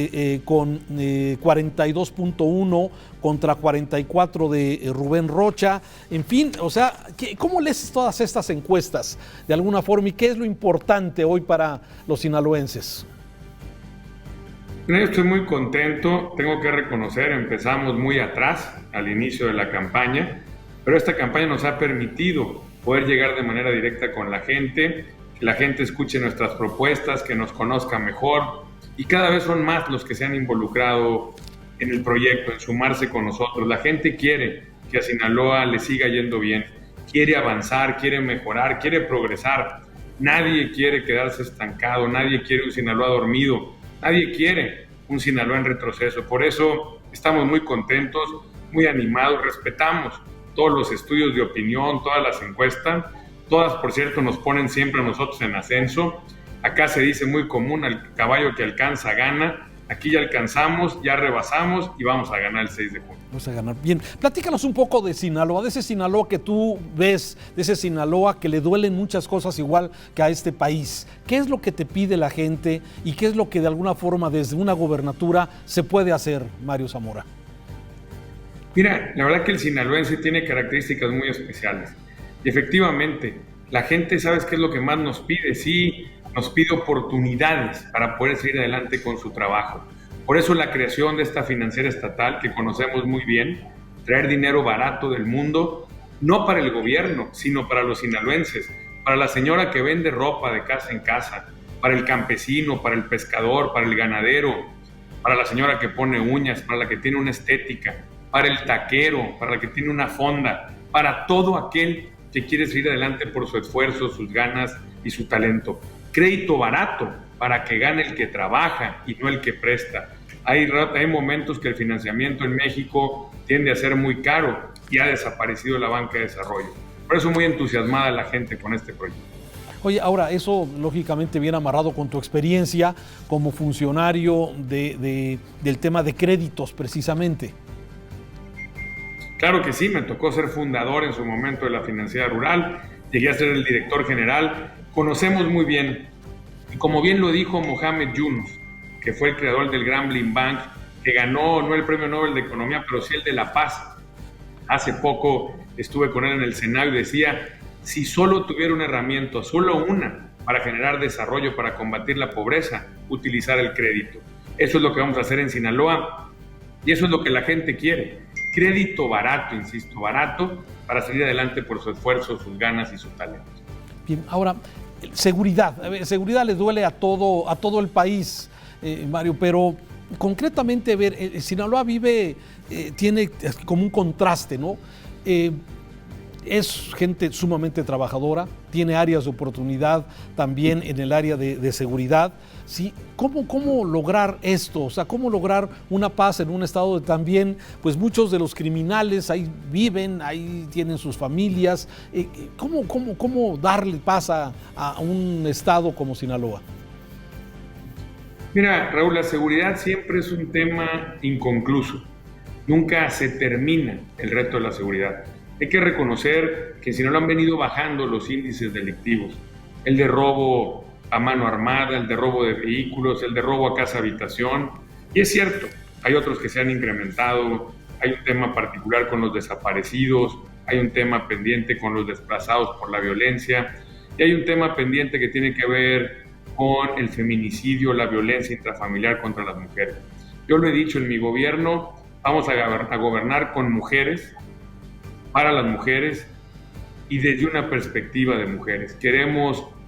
A: con 42.1 contra 44 de Rubén Rocha. En fin, o sea, ¿cómo lees todas estas encuestas de alguna forma y qué es lo importante hoy para los sinaloenses?
H: Estoy muy contento, tengo que reconocer, empezamos muy atrás al inicio de la campaña, pero esta campaña nos ha permitido poder llegar de manera directa con la gente, que la gente escuche nuestras propuestas, que nos conozca mejor, y cada vez son más los que se han involucrado en el proyecto, en sumarse con nosotros. La gente quiere que a Sinaloa le siga yendo bien, quiere avanzar, quiere mejorar, quiere progresar. Nadie quiere quedarse estancado, nadie quiere un Sinaloa dormido, nadie quiere un Sinaloa en retroceso. Por eso estamos muy contentos, muy animados, respetamos todos los estudios de opinión, todas las encuestas, todas, por cierto, nos ponen siempre a nosotros en ascenso. Acá se dice muy común, el caballo que alcanza gana. Aquí ya alcanzamos, ya rebasamos y vamos a ganar el 6 de junio.
A: Vamos a ganar. Bien, platícanos un poco de Sinaloa, de ese Sinaloa que tú ves, de ese Sinaloa que le duelen muchas cosas igual que a este país. ¿Qué es lo que te pide la gente y qué es lo que de alguna forma desde una gobernatura se puede hacer, Mario Zamora?
H: Mira, la verdad que el sinaloense tiene características muy especiales. Y efectivamente, la gente, ¿sabes qué es lo que más nos pide? Sí, nos pide oportunidades para poder seguir adelante con su trabajo. Por eso la creación de esta financiera estatal que conocemos muy bien, traer dinero barato del mundo, no para el gobierno, sino para los sinaloenses, para la señora que vende ropa de casa en casa, para el campesino, para el pescador, para el ganadero, para la señora que pone uñas, para la que tiene una estética, para el taquero, para la que tiene una fonda, para todo aquel que quiere seguir adelante por su esfuerzo, sus ganas y su talento. Crédito barato para que gane el que trabaja y no el que presta. Hay momentos que el financiamiento en México tiende a ser muy caro y ha desaparecido la banca de desarrollo. Por eso muy entusiasmada la gente con este proyecto.
A: Oye, ahora, eso lógicamente viene amarrado con tu experiencia como funcionario del tema de créditos, precisamente.
H: Claro que sí, me tocó ser fundador en su momento de la Financiera Rural, llegué a ser el director general, conocemos muy bien, y como bien lo dijo Mohamed Yunus, que fue el creador del Grameen Bank, que ganó no el Premio Nobel de Economía, pero sí el de la Paz. Hace poco estuve con él en el Senado y decía, si solo tuviera una herramienta, solo una, para generar desarrollo, para combatir la pobreza, utilizar el crédito. Eso es lo que vamos a hacer en Sinaloa y eso es lo que la gente quiere. Crédito barato, insisto, barato, para salir adelante por su esfuerzo, sus ganas y su talento.
A: Bien, ahora, seguridad. Seguridad le duele a todo el país, Mario, pero concretamente, Sinaloa tiene como un contraste, ¿no? Es gente sumamente trabajadora, tiene áreas de oportunidad también en el área de seguridad. ¿Sí? ¿Cómo lograr esto? O sea, ¿cómo lograr una paz en un estado donde también, pues muchos de los criminales ahí viven, ahí tienen sus familias? ¿Cómo darle paz a un estado como Sinaloa?
H: Mira, Raúl, la seguridad siempre es un tema inconcluso. Nunca se termina el reto de la seguridad. Hay que reconocer que en Sinaloa han venido bajando los índices delictivos. El de robo a mano armada, el de robo de vehículos, el de robo a casa habitación. Y es cierto, hay otros que se han incrementado, hay un tema particular con los desaparecidos, hay un tema pendiente con los desplazados por la violencia y hay un tema pendiente que tiene que ver con el feminicidio, la violencia intrafamiliar contra las mujeres. Yo lo he dicho, en mi gobierno vamos a gobernar con mujeres, para las mujeres y desde una perspectiva de mujeres.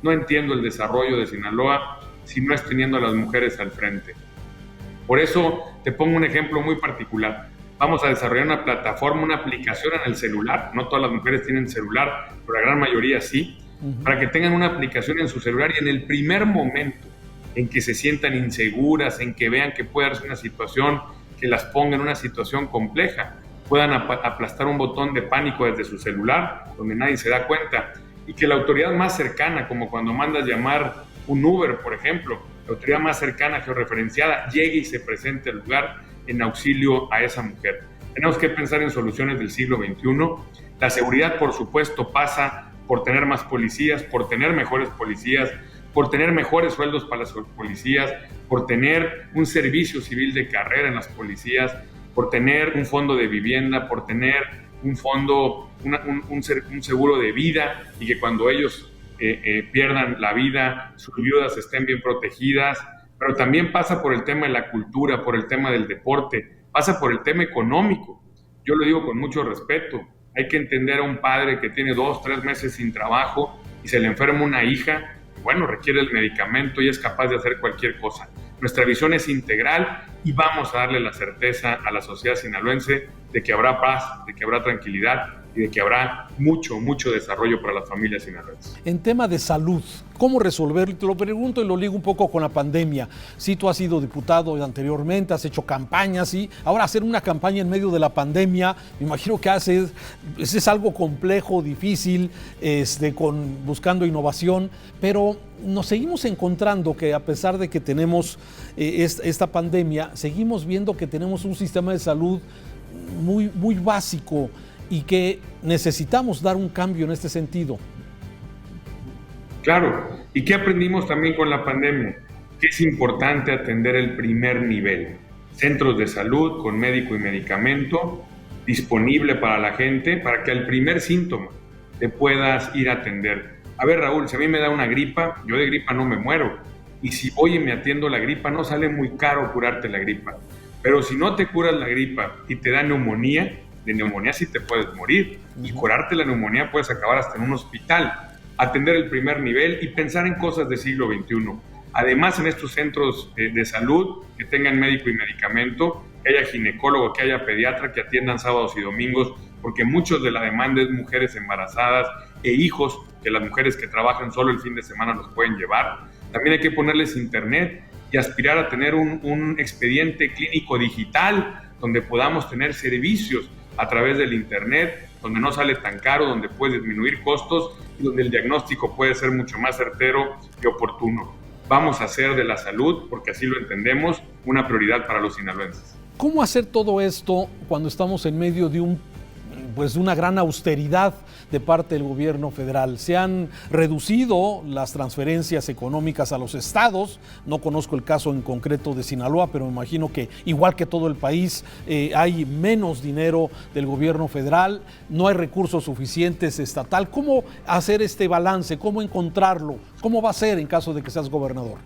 H: No entiendo el desarrollo de Sinaloa si no es teniendo a las mujeres al frente. Por eso te pongo un ejemplo muy particular. Vamos a desarrollar una plataforma, una aplicación en el celular. No todas las mujeres tienen celular, pero la gran mayoría sí. Para que tengan una aplicación en su celular y en el primer momento en que se sientan inseguras, en que vean que puede darse una situación que las ponga en una situación compleja, puedan aplastar un botón de pánico desde su celular, donde nadie se da cuenta, y que la autoridad más cercana, como cuando mandas llamar un Uber, por ejemplo, la autoridad más cercana, georreferenciada, llegue y se presente al lugar en auxilio a esa mujer. Tenemos que pensar en soluciones del siglo XXI. La seguridad, por supuesto, pasa por tener más policías, por tener mejores policías, por tener mejores sueldos para las policías, por tener un servicio civil de carrera en las policías, por tener un fondo de vivienda, por tener un fondo, un seguro de vida y que cuando ellos pierdan la vida, sus viudas estén bien protegidas, pero también pasa por el tema de la cultura, por el tema del deporte, pasa por el tema económico. Yo lo digo con mucho respeto, hay que entender a un padre que tiene 2, 3 meses sin trabajo y se le enferma una hija, bueno, requiere el medicamento y es capaz de hacer cualquier cosa. Nuestra visión es integral y vamos a darle la certeza a la sociedad sinaloense de que habrá paz, de que habrá tranquilidad y de que habrá mucho desarrollo para las familias sinaloenses.
A: En tema de salud, ¿cómo resolverlo? Te lo pregunto y lo ligo un poco con la pandemia. Si tú has sido diputado anteriormente, has hecho campañas y ahora hacer una campaña en medio de la pandemia, me imagino que es algo complejo, difícil, buscando innovación, pero nos seguimos encontrando que a pesar de que tenemos esta pandemia, seguimos viendo que tenemos un sistema de salud muy básico y que necesitamos dar un cambio en este sentido.
H: Claro, ¿y qué aprendimos también con la pandemia? Que es importante atender el primer nivel. Centros de salud con médico y medicamento disponible para la gente, para que al primer síntoma te puedas ir a atender. A ver, Raúl, si a mí me da una gripa, yo de gripa no me muero. Y si voy y me atiendo la gripa, no sale muy caro curarte la gripa. Pero si no te curas la gripa y te da neumonía, de neumonía sí te puedes morir. Y curarte la neumonía puedes acabar hasta en un hospital. Atender el primer nivel y pensar en cosas del siglo XXI. Además, en estos centros de salud, que tengan médico y medicamento, que haya ginecólogo, que haya pediatra, que atiendan sábados y domingos, porque muchos de la demanda es mujeres embarazadas e hijos, que las mujeres que trabajan solo el fin de semana los pueden llevar. También hay que ponerles internet y aspirar a tener un expediente clínico digital donde podamos tener servicios a través del internet donde no sale tan caro, donde puede disminuir costos y donde el diagnóstico puede ser mucho más certero y oportuno. Vamos a hacer de la salud, porque así lo entendemos, una prioridad para los sinaloenses.
A: ¿Cómo hacer todo esto cuando estamos en medio de una gran austeridad de parte del gobierno federal? Se han reducido las transferencias económicas a los estados. No conozco el caso en concreto de Sinaloa, pero me imagino que igual que todo el país hay menos dinero del gobierno federal, no hay recursos suficientes estatal. ¿Cómo hacer este balance? ¿Cómo encontrarlo? ¿Cómo va a ser en caso de que seas gobernador?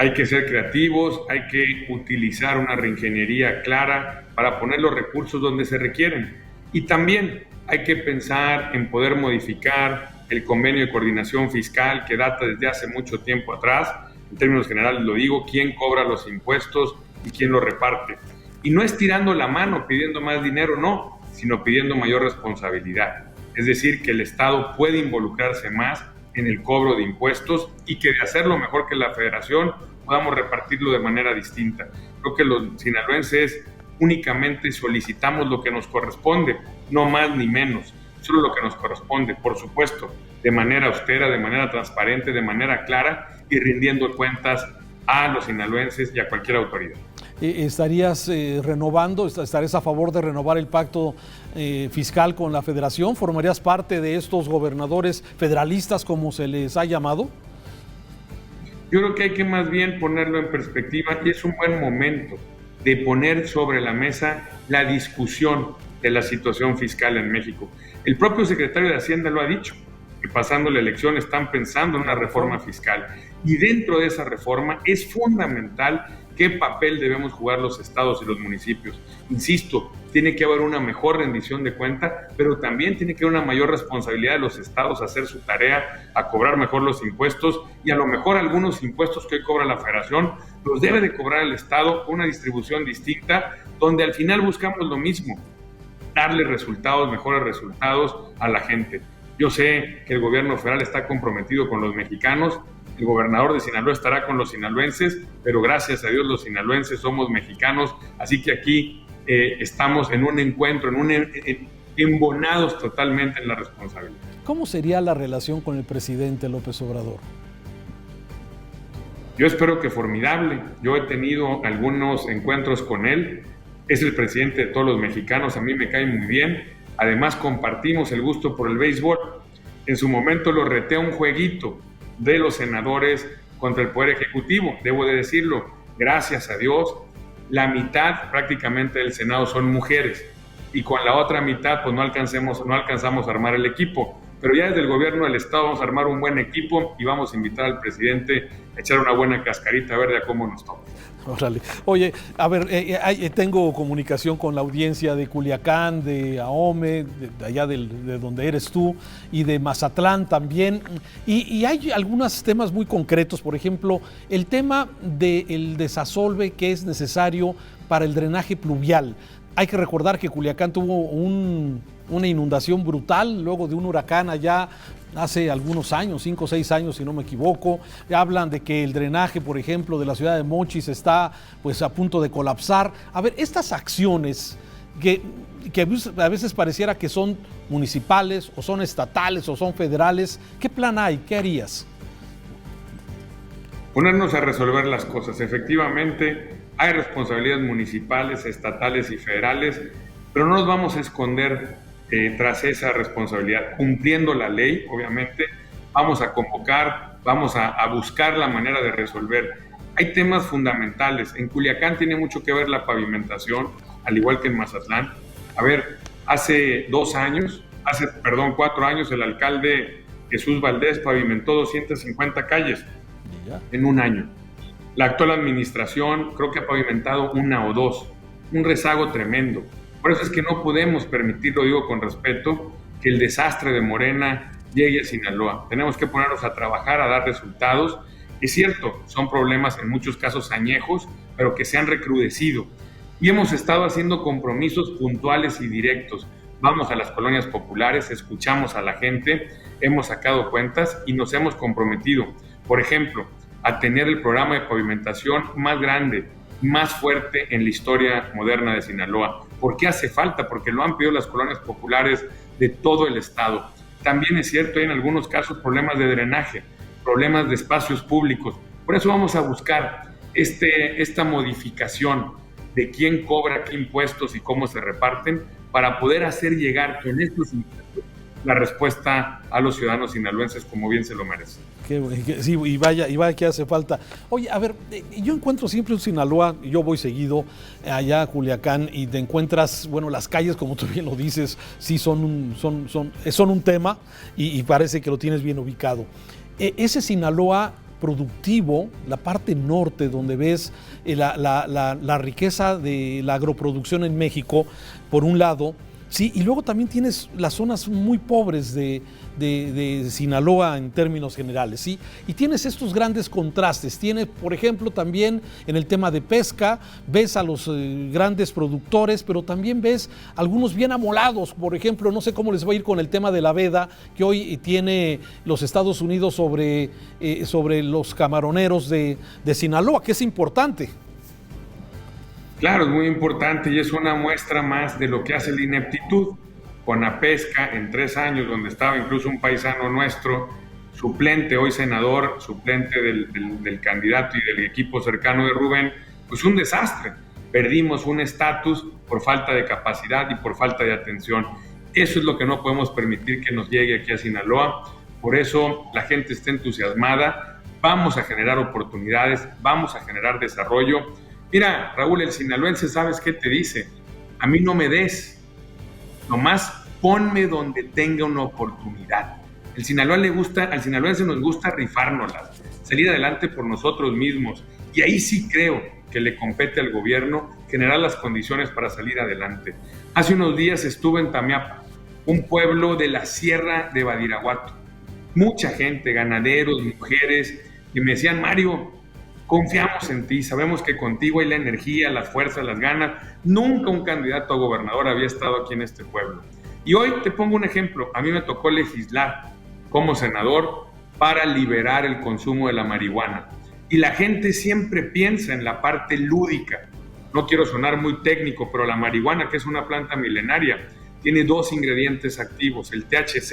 H: Hay que ser creativos, hay que utilizar una reingeniería clara para poner los recursos donde se requieren. Y también hay que pensar en poder modificar el convenio de coordinación fiscal que data desde hace mucho tiempo atrás. En términos generales lo digo, quién cobra los impuestos y quién los reparte. Y no es tirando la mano pidiendo más dinero, no, sino pidiendo mayor responsabilidad. Es decir, que el Estado puede involucrarse más en el cobro de impuestos y que de hacerlo mejor que la Federación podamos repartirlo de manera distinta. Creo que los sinaloenses únicamente solicitamos lo que nos corresponde, no más ni menos, solo lo que nos corresponde, por supuesto, de manera austera, de manera transparente, de manera clara y rindiendo cuentas a los sinaloenses y a cualquier autoridad.
A: ¿Estarías estarías a favor de renovar el pacto fiscal con la Federación? ¿Formarías parte de estos gobernadores federalistas, como se les ha llamado?
H: Yo creo que hay que más bien ponerlo en perspectiva y es un buen momento de poner sobre la mesa la discusión de la situación fiscal en México. El propio secretario de Hacienda lo ha dicho, que pasando la elección están pensando en una reforma fiscal y dentro de esa reforma es fundamental qué papel debemos jugar los estados y los municipios. Insisto, tiene que haber una mejor rendición de cuenta, pero también tiene que haber una mayor responsabilidad de los estados a hacer su tarea, a cobrar mejor los impuestos y a lo mejor algunos impuestos que hoy cobra la Federación los debe de cobrar el Estado con una distribución distinta, donde al final buscamos lo mismo, darle resultados, mejores resultados a la gente. Yo sé que el gobierno federal está comprometido con los mexicanos, el gobernador de Sinaloa estará con los sinaloenses, pero gracias a Dios los sinaloenses somos mexicanos, así que aquí estamos en un encuentro, embonados totalmente en la responsabilidad.
A: ¿Cómo sería la relación con el presidente López Obrador?
H: Yo espero que formidable. Yo he tenido algunos encuentros con él. Es el presidente de todos los mexicanos, a mí me cae muy bien. Además compartimos el gusto por el béisbol. En su momento lo reté a un jueguito de los senadores contra el Poder Ejecutivo. Debo de decirlo, gracias a Dios, la mitad prácticamente del Senado son mujeres y con la otra mitad pues no alcanzamos a armar el equipo. Pero ya desde el gobierno del Estado vamos a armar un buen equipo y vamos a invitar al presidente a echar una buena cascarita verde a cómo nos toca.
A: Órale. Oye, a ver, tengo comunicación con la audiencia de Culiacán, de Ahome, de allá de donde eres tú, y de Mazatlán también. Y hay algunos temas muy concretos, por ejemplo, el tema del desasolve que es necesario para el drenaje pluvial. Hay que recordar que Culiacán tuvo una inundación brutal luego de un huracán allá hace algunos años, 5 o 6 años si no me equivoco. Hablan de que el drenaje, por ejemplo, de la ciudad de Mochis está pues a punto de colapsar. A ver, estas acciones que a veces pareciera que son municipales o son estatales o son federales, ¿qué plan hay? ¿Qué harías?
H: Ponernos a resolver las cosas. Efectivamente, hay responsabilidades municipales, estatales y federales, pero no nos vamos a esconder tras esa responsabilidad. Cumpliendo la ley, obviamente, vamos a convocar, vamos a buscar la manera de resolver. Hay temas fundamentales. En Culiacán tiene mucho que ver la pavimentación, al igual que en Mazatlán. A ver, hace 4 años, el alcalde Jesús Valdés pavimentó 250 calles en un año. La actual administración creo que ha pavimentado 1 o 2, un rezago tremendo. Por eso es que no podemos permitir, lo digo con respeto, que el desastre de Morena llegue a Sinaloa. Tenemos que ponernos a trabajar, a dar resultados. Es cierto, son problemas en muchos casos añejos, pero que se han recrudecido. Y hemos estado haciendo compromisos puntuales y directos. Vamos a las colonias populares, escuchamos a la gente, hemos sacado cuentas y nos hemos comprometido, por ejemplo, a tener el programa de pavimentación más grande más fuerte en la historia moderna de Sinaloa. ¿Por qué hace falta? Porque lo han pedido las colonias populares de todo el estado. También es cierto, hay en algunos casos problemas de drenaje, problemas de espacios públicos. Por eso vamos a buscar esta modificación de quién cobra qué impuestos y cómo se reparten para poder hacer llegar con estos impuestos la respuesta a los ciudadanos sinaloenses como bien se lo merecen.
A: Sí, y vaya que hace falta. Oye, a ver, yo encuentro siempre en Sinaloa, yo voy seguido allá a Culiacán y te encuentras, bueno, las calles, como tú bien lo dices, sí son un tema y parece que lo tienes bien ubicado. Ese Sinaloa productivo, la parte norte donde ves la riqueza de la agroproducción en México, por un lado, sí, y luego también tienes las zonas muy pobres de Sinaloa en términos generales, ¿sí? Y tienes estos grandes contrastes. Tienes, por ejemplo, también en el tema de pesca, ves a los grandes productores, pero también ves algunos bien amolados. Por ejemplo, no sé cómo les va a ir con el tema de la veda que hoy tiene los Estados Unidos sobre los camaroneros de Sinaloa, que es importante.
H: Claro, es muy importante y es una muestra más de lo que hace la ineptitud. Con la pesca en 3 años, donde estaba incluso un paisano nuestro, suplente, hoy senador, suplente del candidato y del equipo cercano de Rubén, pues un desastre. Perdimos un estatus por falta de capacidad y por falta de atención. Eso es lo que no podemos permitir que nos llegue aquí a Sinaloa. Por eso la gente está entusiasmada. Vamos a generar oportunidades, vamos a generar desarrollo. Mira, Raúl, el sinaloense, ¿sabes qué te dice? A mí no me des, nomás ponme donde tenga una oportunidad. Al sinaloense nos gusta rifárnoslas, salir adelante por nosotros mismos. Y ahí sí creo que le compete al gobierno generar las condiciones para salir adelante. Hace unos días estuve en Tamiapa, un pueblo de la Sierra de Badiraguato. Mucha gente, ganaderos, mujeres, y me decían, Mario, confiamos en ti, sabemos que contigo hay la energía, las fuerzas, las ganas. Nunca un candidato a gobernador había estado aquí en este pueblo. Y hoy te pongo un ejemplo. A mí me tocó legislar como senador para liberar el consumo de la marihuana. Y la gente siempre piensa en la parte lúdica. No quiero sonar muy técnico, pero la marihuana, que es una planta milenaria, tiene 2 ingredientes activos, el THC,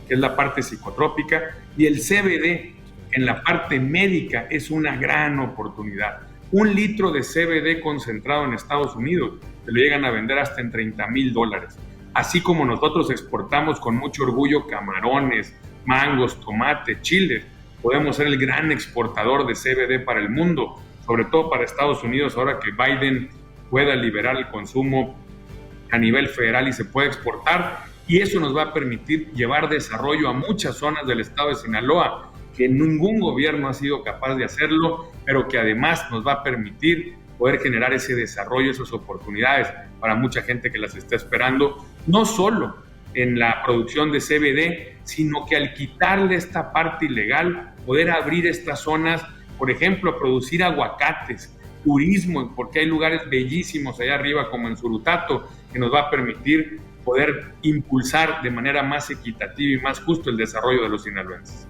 H: que es la parte psicotrópica, y el CBD, en la parte médica es una gran oportunidad. 1 litro de CBD concentrado en Estados Unidos te lo llegan a vender hasta en $30,000. Así como nosotros exportamos con mucho orgullo camarones, mangos, tomate, chiles, podemos ser el gran exportador de CBD para el mundo, sobre todo para Estados Unidos, ahora que Biden pueda liberar el consumo a nivel federal y se puede exportar, y eso nos va a permitir llevar desarrollo a muchas zonas del estado de Sinaloa, que ningún gobierno ha sido capaz de hacerlo, pero que además nos va a permitir poder generar ese desarrollo, esas oportunidades para mucha gente que las está esperando, no solo en la producción de CBD, sino que al quitarle esta parte ilegal, poder abrir estas zonas, por ejemplo, producir aguacates, turismo, porque hay lugares bellísimos allá arriba como en Surutato, que nos va a permitir poder impulsar de manera más equitativa y más justo el desarrollo de los sinaloenses.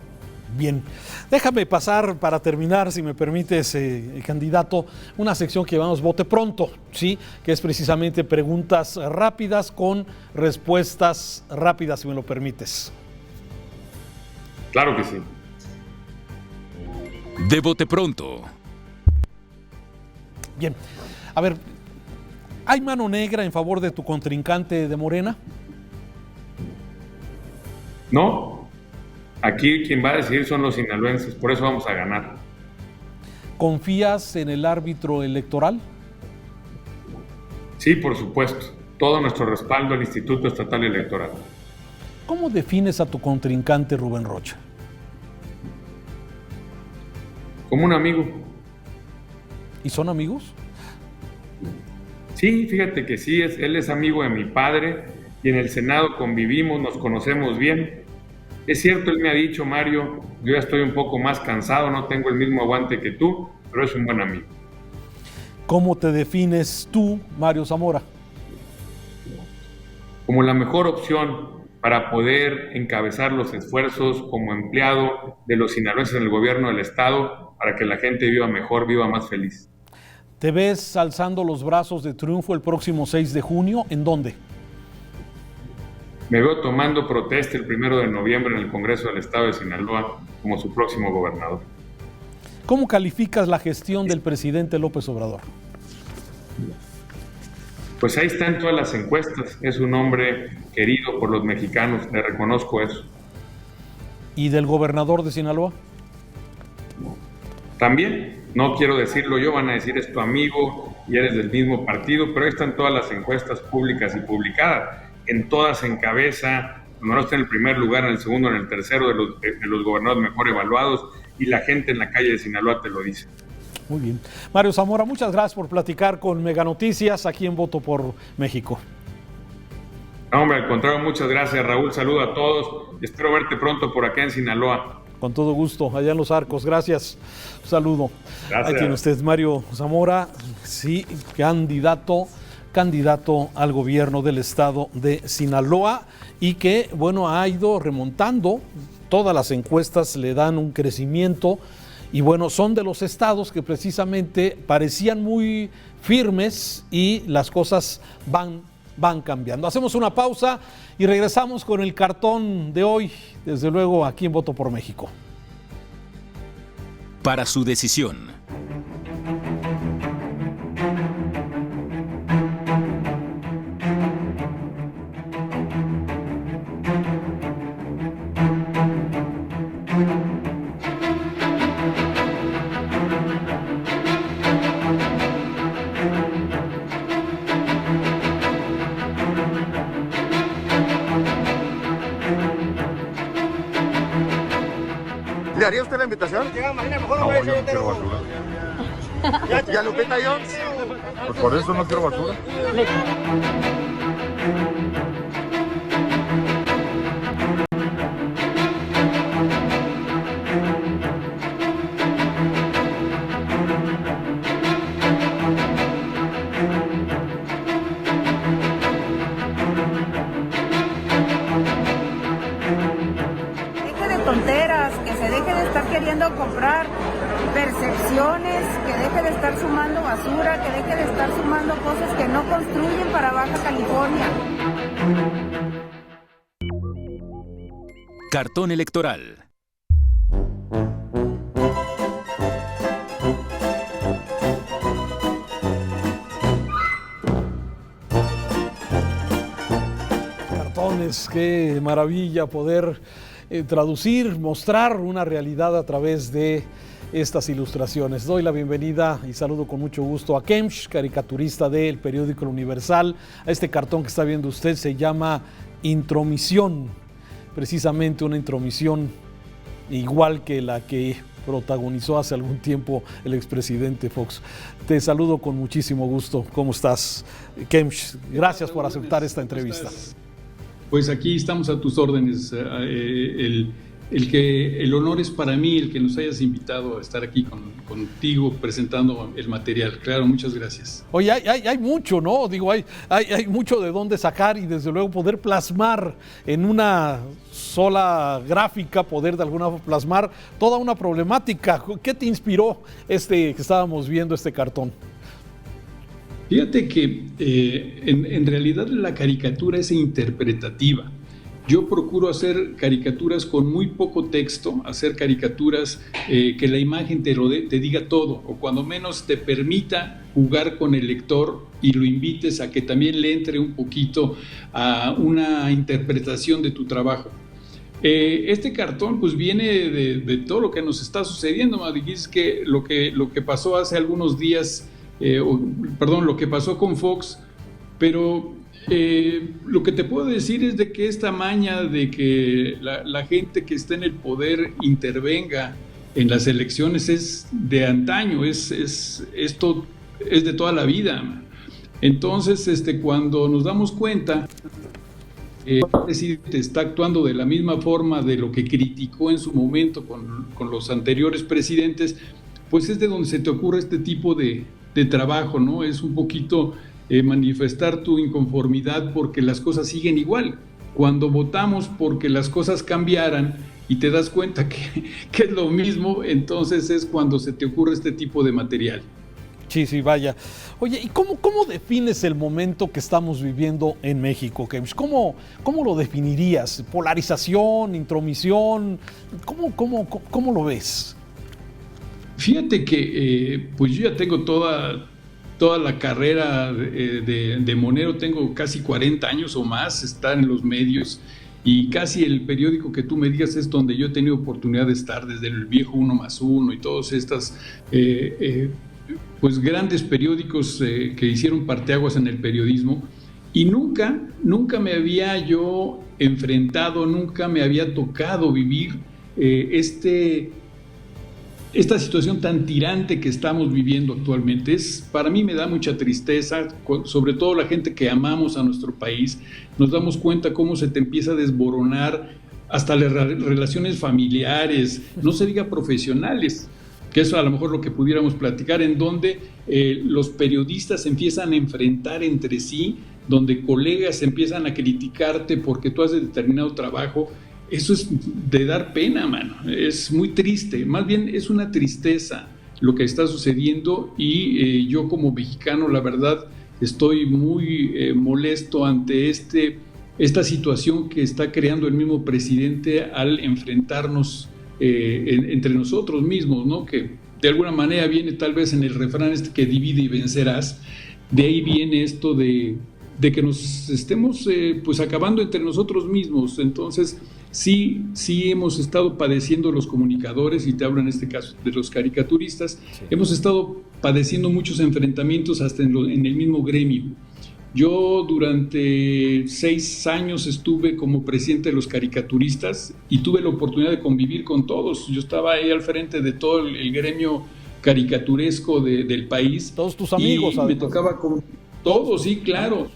A: Bien, déjame pasar para terminar, si me permites, candidato, una sección que llamamos Vote Pronto, ¿sí? Que es precisamente preguntas rápidas con respuestas rápidas, si me lo permites.
H: Claro que sí.
B: De Vote Pronto.
A: Bien, a ver, ¿hay mano negra en favor de tu contrincante de Morena?
H: No. Aquí quien va a decidir son los sinaloenses, por eso vamos a ganar.
A: ¿Confías en el árbitro electoral?
H: Sí, por supuesto. Todo nuestro respaldo al Instituto Estatal Electoral.
A: ¿Cómo defines a tu contrincante Rubén Rocha?
H: Como un amigo.
A: ¿Y son amigos?
H: Sí, fíjate que sí, él es amigo de mi padre y en el Senado convivimos, nos conocemos bien. Es cierto, él me ha dicho, Mario, yo ya estoy un poco más cansado, no tengo el mismo aguante que tú, pero es un buen amigo.
A: ¿Cómo te defines tú, Mario Zamora?
H: Como la mejor opción para poder encabezar los esfuerzos como empleado de los sinaloenses en el gobierno del estado para que la gente viva mejor, viva más feliz.
A: ¿Te ves alzando los brazos de triunfo el próximo 6 de junio? ¿En dónde?
H: Me veo tomando protesta el 1 de noviembre en el Congreso del Estado de Sinaloa como su próximo gobernador.
A: ¿Cómo calificas la gestión del presidente López Obrador?
H: Pues ahí está en todas las encuestas. Es un hombre querido por los mexicanos, le reconozco eso.
A: ¿Y del gobernador de Sinaloa?
H: También, no quiero decirlo yo, van a decir es tu amigo y eres del mismo partido, pero ahí están todas las encuestas públicas y publicadas. En todas encabeza, no está en el primer lugar, en el segundo, en el tercero de los gobernadores mejor evaluados, y la gente en la calle de Sinaloa te lo dice.
A: Muy bien. Mario Zamora, muchas gracias por platicar con Mega Noticias aquí en Voto por México.
H: No, hombre, al contrario, muchas gracias, Raúl. Saludo a todos. Espero verte pronto por acá en Sinaloa.
A: Con todo gusto, allá en Los Arcos. Gracias. Un saludo.
H: Gracias.
A: Ahí tiene usted, Mario Zamora, sí, candidato al gobierno del estado de Sinaloa y que, bueno, ha ido remontando. Todas las encuestas le dan un crecimiento y, bueno, son de los estados que precisamente parecían muy firmes y las cosas van cambiando. Hacemos una pausa y regresamos con el cartón de hoy, desde luego aquí en Voto por México.
B: Para su decisión.
I: ¿Le haría usted la invitación?
J: No, yo no quiero basura.
I: ¿Y a Lupita Jones?
J: Pues por eso no quiero basura.
K: Comprar percepciones, que deje de estar sumando basura, que deje de estar sumando cosas que no construyen para Baja California.
B: Cartón electoral.
A: Cartones, qué maravilla poder traducir, mostrar una realidad a través de estas ilustraciones. Doy la bienvenida y saludo con mucho gusto a Kemsh, caricaturista del periódico El Universal. A este cartón que está viendo usted se llama Intromisión, precisamente una intromisión igual que la que protagonizó hace algún tiempo el expresidente Fox. Te saludo con muchísimo gusto. ¿Cómo estás, Kemsh? Gracias por aceptar esta entrevista.
L: Pues aquí estamos a tus órdenes. El honor es para mí el que nos hayas invitado a estar aquí contigo presentando el material. Claro, muchas gracias.
A: Oye, hay mucho, ¿no? Digo, hay mucho de dónde sacar y desde luego poder plasmar en una sola gráfica, poder de alguna forma plasmar toda una problemática. ¿Qué te inspiró que estábamos viendo este cartón?
L: Fíjate que en realidad la caricatura es interpretativa. Yo procuro hacer caricaturas con muy poco texto, hacer caricaturas que la imagen te diga todo, o cuando menos te permita jugar con el lector y lo invites a que también le entre un poquito a una interpretación de tu trabajo. Este cartón pues viene de todo lo que nos está sucediendo. Me dijiste que lo que pasó hace algunos días, lo que pasó con Fox, pero lo que te puedo decir es de que esta maña de que la gente que está en el poder intervenga en las elecciones es de antaño, esto es de toda la vida. Entonces, cuando nos damos cuenta, el presidente está actuando de la misma forma de lo que criticó en su momento con los anteriores presidentes, pues es de donde se te ocurre este tipo de trabajo, ¿no? Es un poquito manifestar tu inconformidad porque las cosas siguen igual. Cuando votamos porque las cosas cambiaran y te das cuenta que es lo mismo, entonces es cuando se te ocurre este tipo de material.
A: Sí, vaya. Oye, ¿y cómo defines el momento que estamos viviendo en México, Kemch? ¿Cómo lo definirías? ¿Polarización, intromisión? ¿Cómo lo ves?
L: Fíjate que pues yo ya tengo toda la carrera de monero, tengo casi 40 años o más, estar en los medios, y casi el periódico que tú me digas es donde yo he tenido oportunidad de estar, desde el viejo 1+1 y todos estas pues grandes periódicos que hicieron parteaguas en el periodismo, y nunca me había yo enfrentado, nunca me había tocado vivir esta situación tan tirante que estamos viviendo actualmente. Para mí me da mucha tristeza, sobre todo la gente que amamos a nuestro país. Nos damos cuenta cómo se te empieza a desboronar hasta las relaciones familiares, no se diga profesionales, que eso a lo mejor lo que pudiéramos platicar, en donde los periodistas se empiezan a enfrentar entre sí, donde colegas empiezan a criticarte porque tú haces determinado trabajo. Eso es de dar pena, mano. Es muy triste. Más bien es una tristeza lo que está sucediendo, y yo como mexicano, la verdad, estoy muy molesto ante esta situación que está creando el mismo presidente al enfrentarnos entre nosotros mismos, ¿no? Que de alguna manera viene tal vez en el refrán que divide y vencerás. De ahí viene esto de que nos estemos pues acabando entre nosotros mismos. Entonces sí hemos estado padeciendo los comunicadores, y te hablo en este caso de los caricaturistas, hemos estado padeciendo muchos enfrentamientos hasta en el mismo gremio. Yo durante 6 años estuve como presidente de los caricaturistas y tuve la oportunidad de convivir con todos. Yo estaba ahí al frente de todo el gremio caricaturesco del país.
A: Todos tus amigos.
L: Y me tocaba con todos, sí, claro.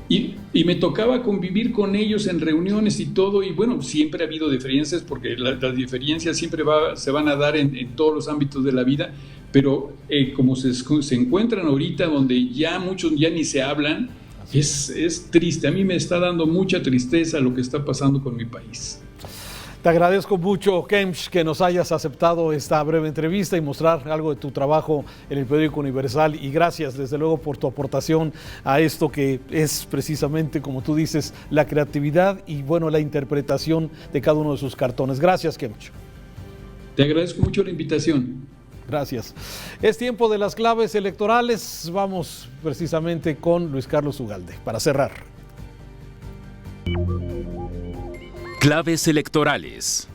L: Y me tocaba convivir con ellos en reuniones y todo, y bueno, siempre ha habido diferencias, porque las diferencias siempre se van a dar en todos los ámbitos de la vida, pero como se encuentran ahorita, donde ya muchos ya ni se hablan, es triste. A mí me está dando mucha tristeza lo que está pasando con mi país.
A: Te agradezco mucho, Kemch, que nos hayas aceptado esta breve entrevista y mostrar algo de tu trabajo en el periódico Universal, y gracias desde luego por tu aportación a esto que es precisamente, como tú dices, la creatividad y bueno, la interpretación de cada uno de sus cartones. Gracias, Kemch.
L: Te agradezco mucho la invitación.
A: Gracias. Es tiempo de las claves electorales. Vamos precisamente con Luis Carlos Ugalde para cerrar.
B: Claves electorales.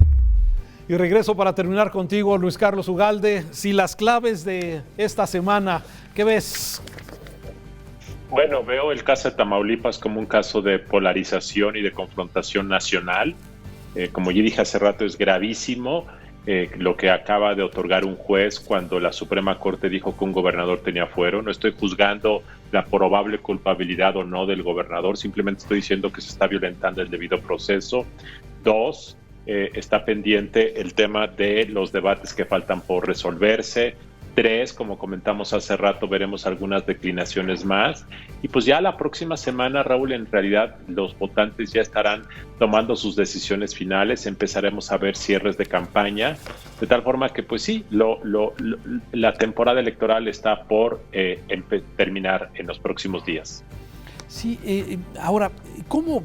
A: Y regreso para terminar contigo, Luis Carlos Ugalde. Si las claves de esta semana, ¿qué ves?
C: Bueno, veo el caso de Tamaulipas como un caso de polarización y de confrontación nacional. Como ya dije hace rato, es gravísimo lo que acaba de otorgar un juez cuando la Suprema Corte dijo que un gobernador tenía fuero. No estoy juzgando la probable culpabilidad o no del gobernador, simplemente estoy diciendo que se está violentando el debido proceso. 2, está pendiente el tema de los debates que faltan por resolverse. 3, como comentamos hace rato, veremos algunas declinaciones más. Y pues ya la próxima semana, Raúl, en realidad los votantes ya estarán tomando sus decisiones finales. Empezaremos a ver cierres de campaña, de tal forma que pues sí, la temporada electoral está por terminar en los próximos días.
A: Sí, ahora, ¿cómo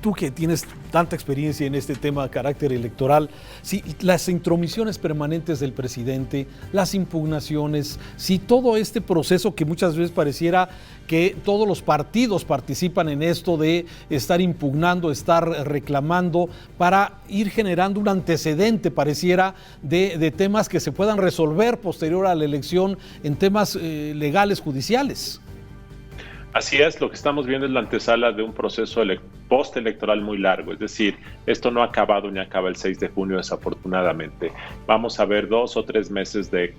A: tú que tienes tanta experiencia en este tema de carácter electoral, si las intromisiones permanentes del presidente, las impugnaciones, si todo este proceso que muchas veces pareciera que todos los partidos participan en esto de estar impugnando, estar reclamando para ir generando un antecedente, pareciera, de temas que se puedan resolver posterior a la elección en temas legales, judiciales?
C: Así es, lo que estamos viendo es la antesala de un proceso postelectoral muy largo, es decir, esto no ha acabado ni acaba el 6 de junio desafortunadamente. Vamos a ver 2 o 3 meses de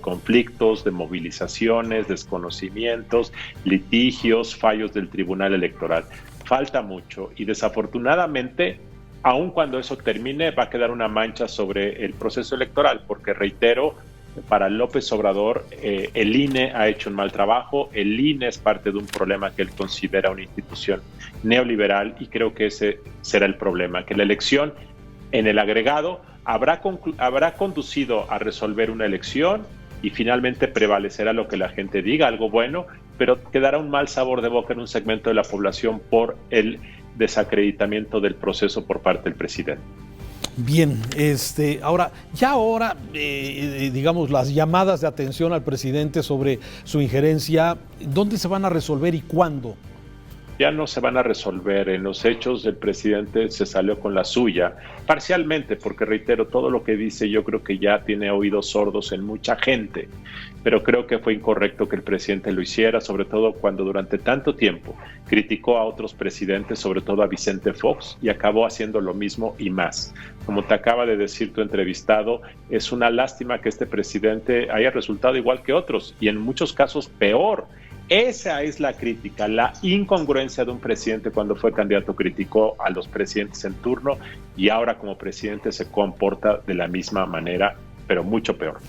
C: conflictos, de movilizaciones, desconocimientos, litigios, fallos del Tribunal Electoral. Falta mucho y desafortunadamente, aun cuando eso termine, va a quedar una mancha sobre el proceso electoral, porque reitero, para López Obrador, el INE ha hecho un mal trabajo, el INE es parte de un problema que él considera una institución neoliberal y creo que ese será el problema, que la elección en el agregado habrá conducido a resolver una elección y finalmente prevalecerá lo que la gente diga, algo bueno, pero quedará un mal sabor de boca en un segmento de la población por el desacreditamiento del proceso por parte del presidente.
A: Bien, ahora, digamos, las llamadas de atención al presidente sobre su injerencia, ¿dónde se van a resolver y cuándo?
C: Ya no se van a resolver. En los hechos, el presidente se salió con la suya, parcialmente, porque reitero, todo lo que dice yo creo que ya tiene oídos sordos en mucha gente, pero creo que fue incorrecto que el presidente lo hiciera, sobre todo cuando durante tanto tiempo criticó a otros presidentes, sobre todo a Vicente Fox, y acabó haciendo lo mismo y más. Como te acaba de decir tu entrevistado, es una lástima que este presidente haya resultado igual que otros, y en muchos casos peor. Esa es la crítica, la incongruencia de un presidente cuando fue candidato, criticó a los presidentes en turno y ahora como presidente se comporta de la misma manera, pero mucho peor.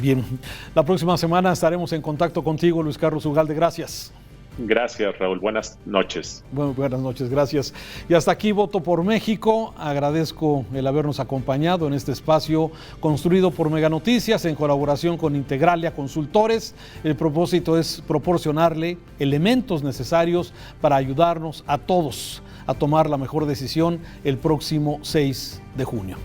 A: Bien, la próxima semana estaremos en contacto contigo, Luis Carlos Ugalde, gracias.
C: Gracias, Raúl. Buenas noches.
A: Bueno, buenas noches, gracias. Y hasta aquí Voto por México. Agradezco el habernos acompañado en este espacio construido por Mega Noticias en colaboración con Integralia Consultores. El propósito es proporcionarle elementos necesarios para ayudarnos a todos a tomar la mejor decisión el próximo 6 de junio.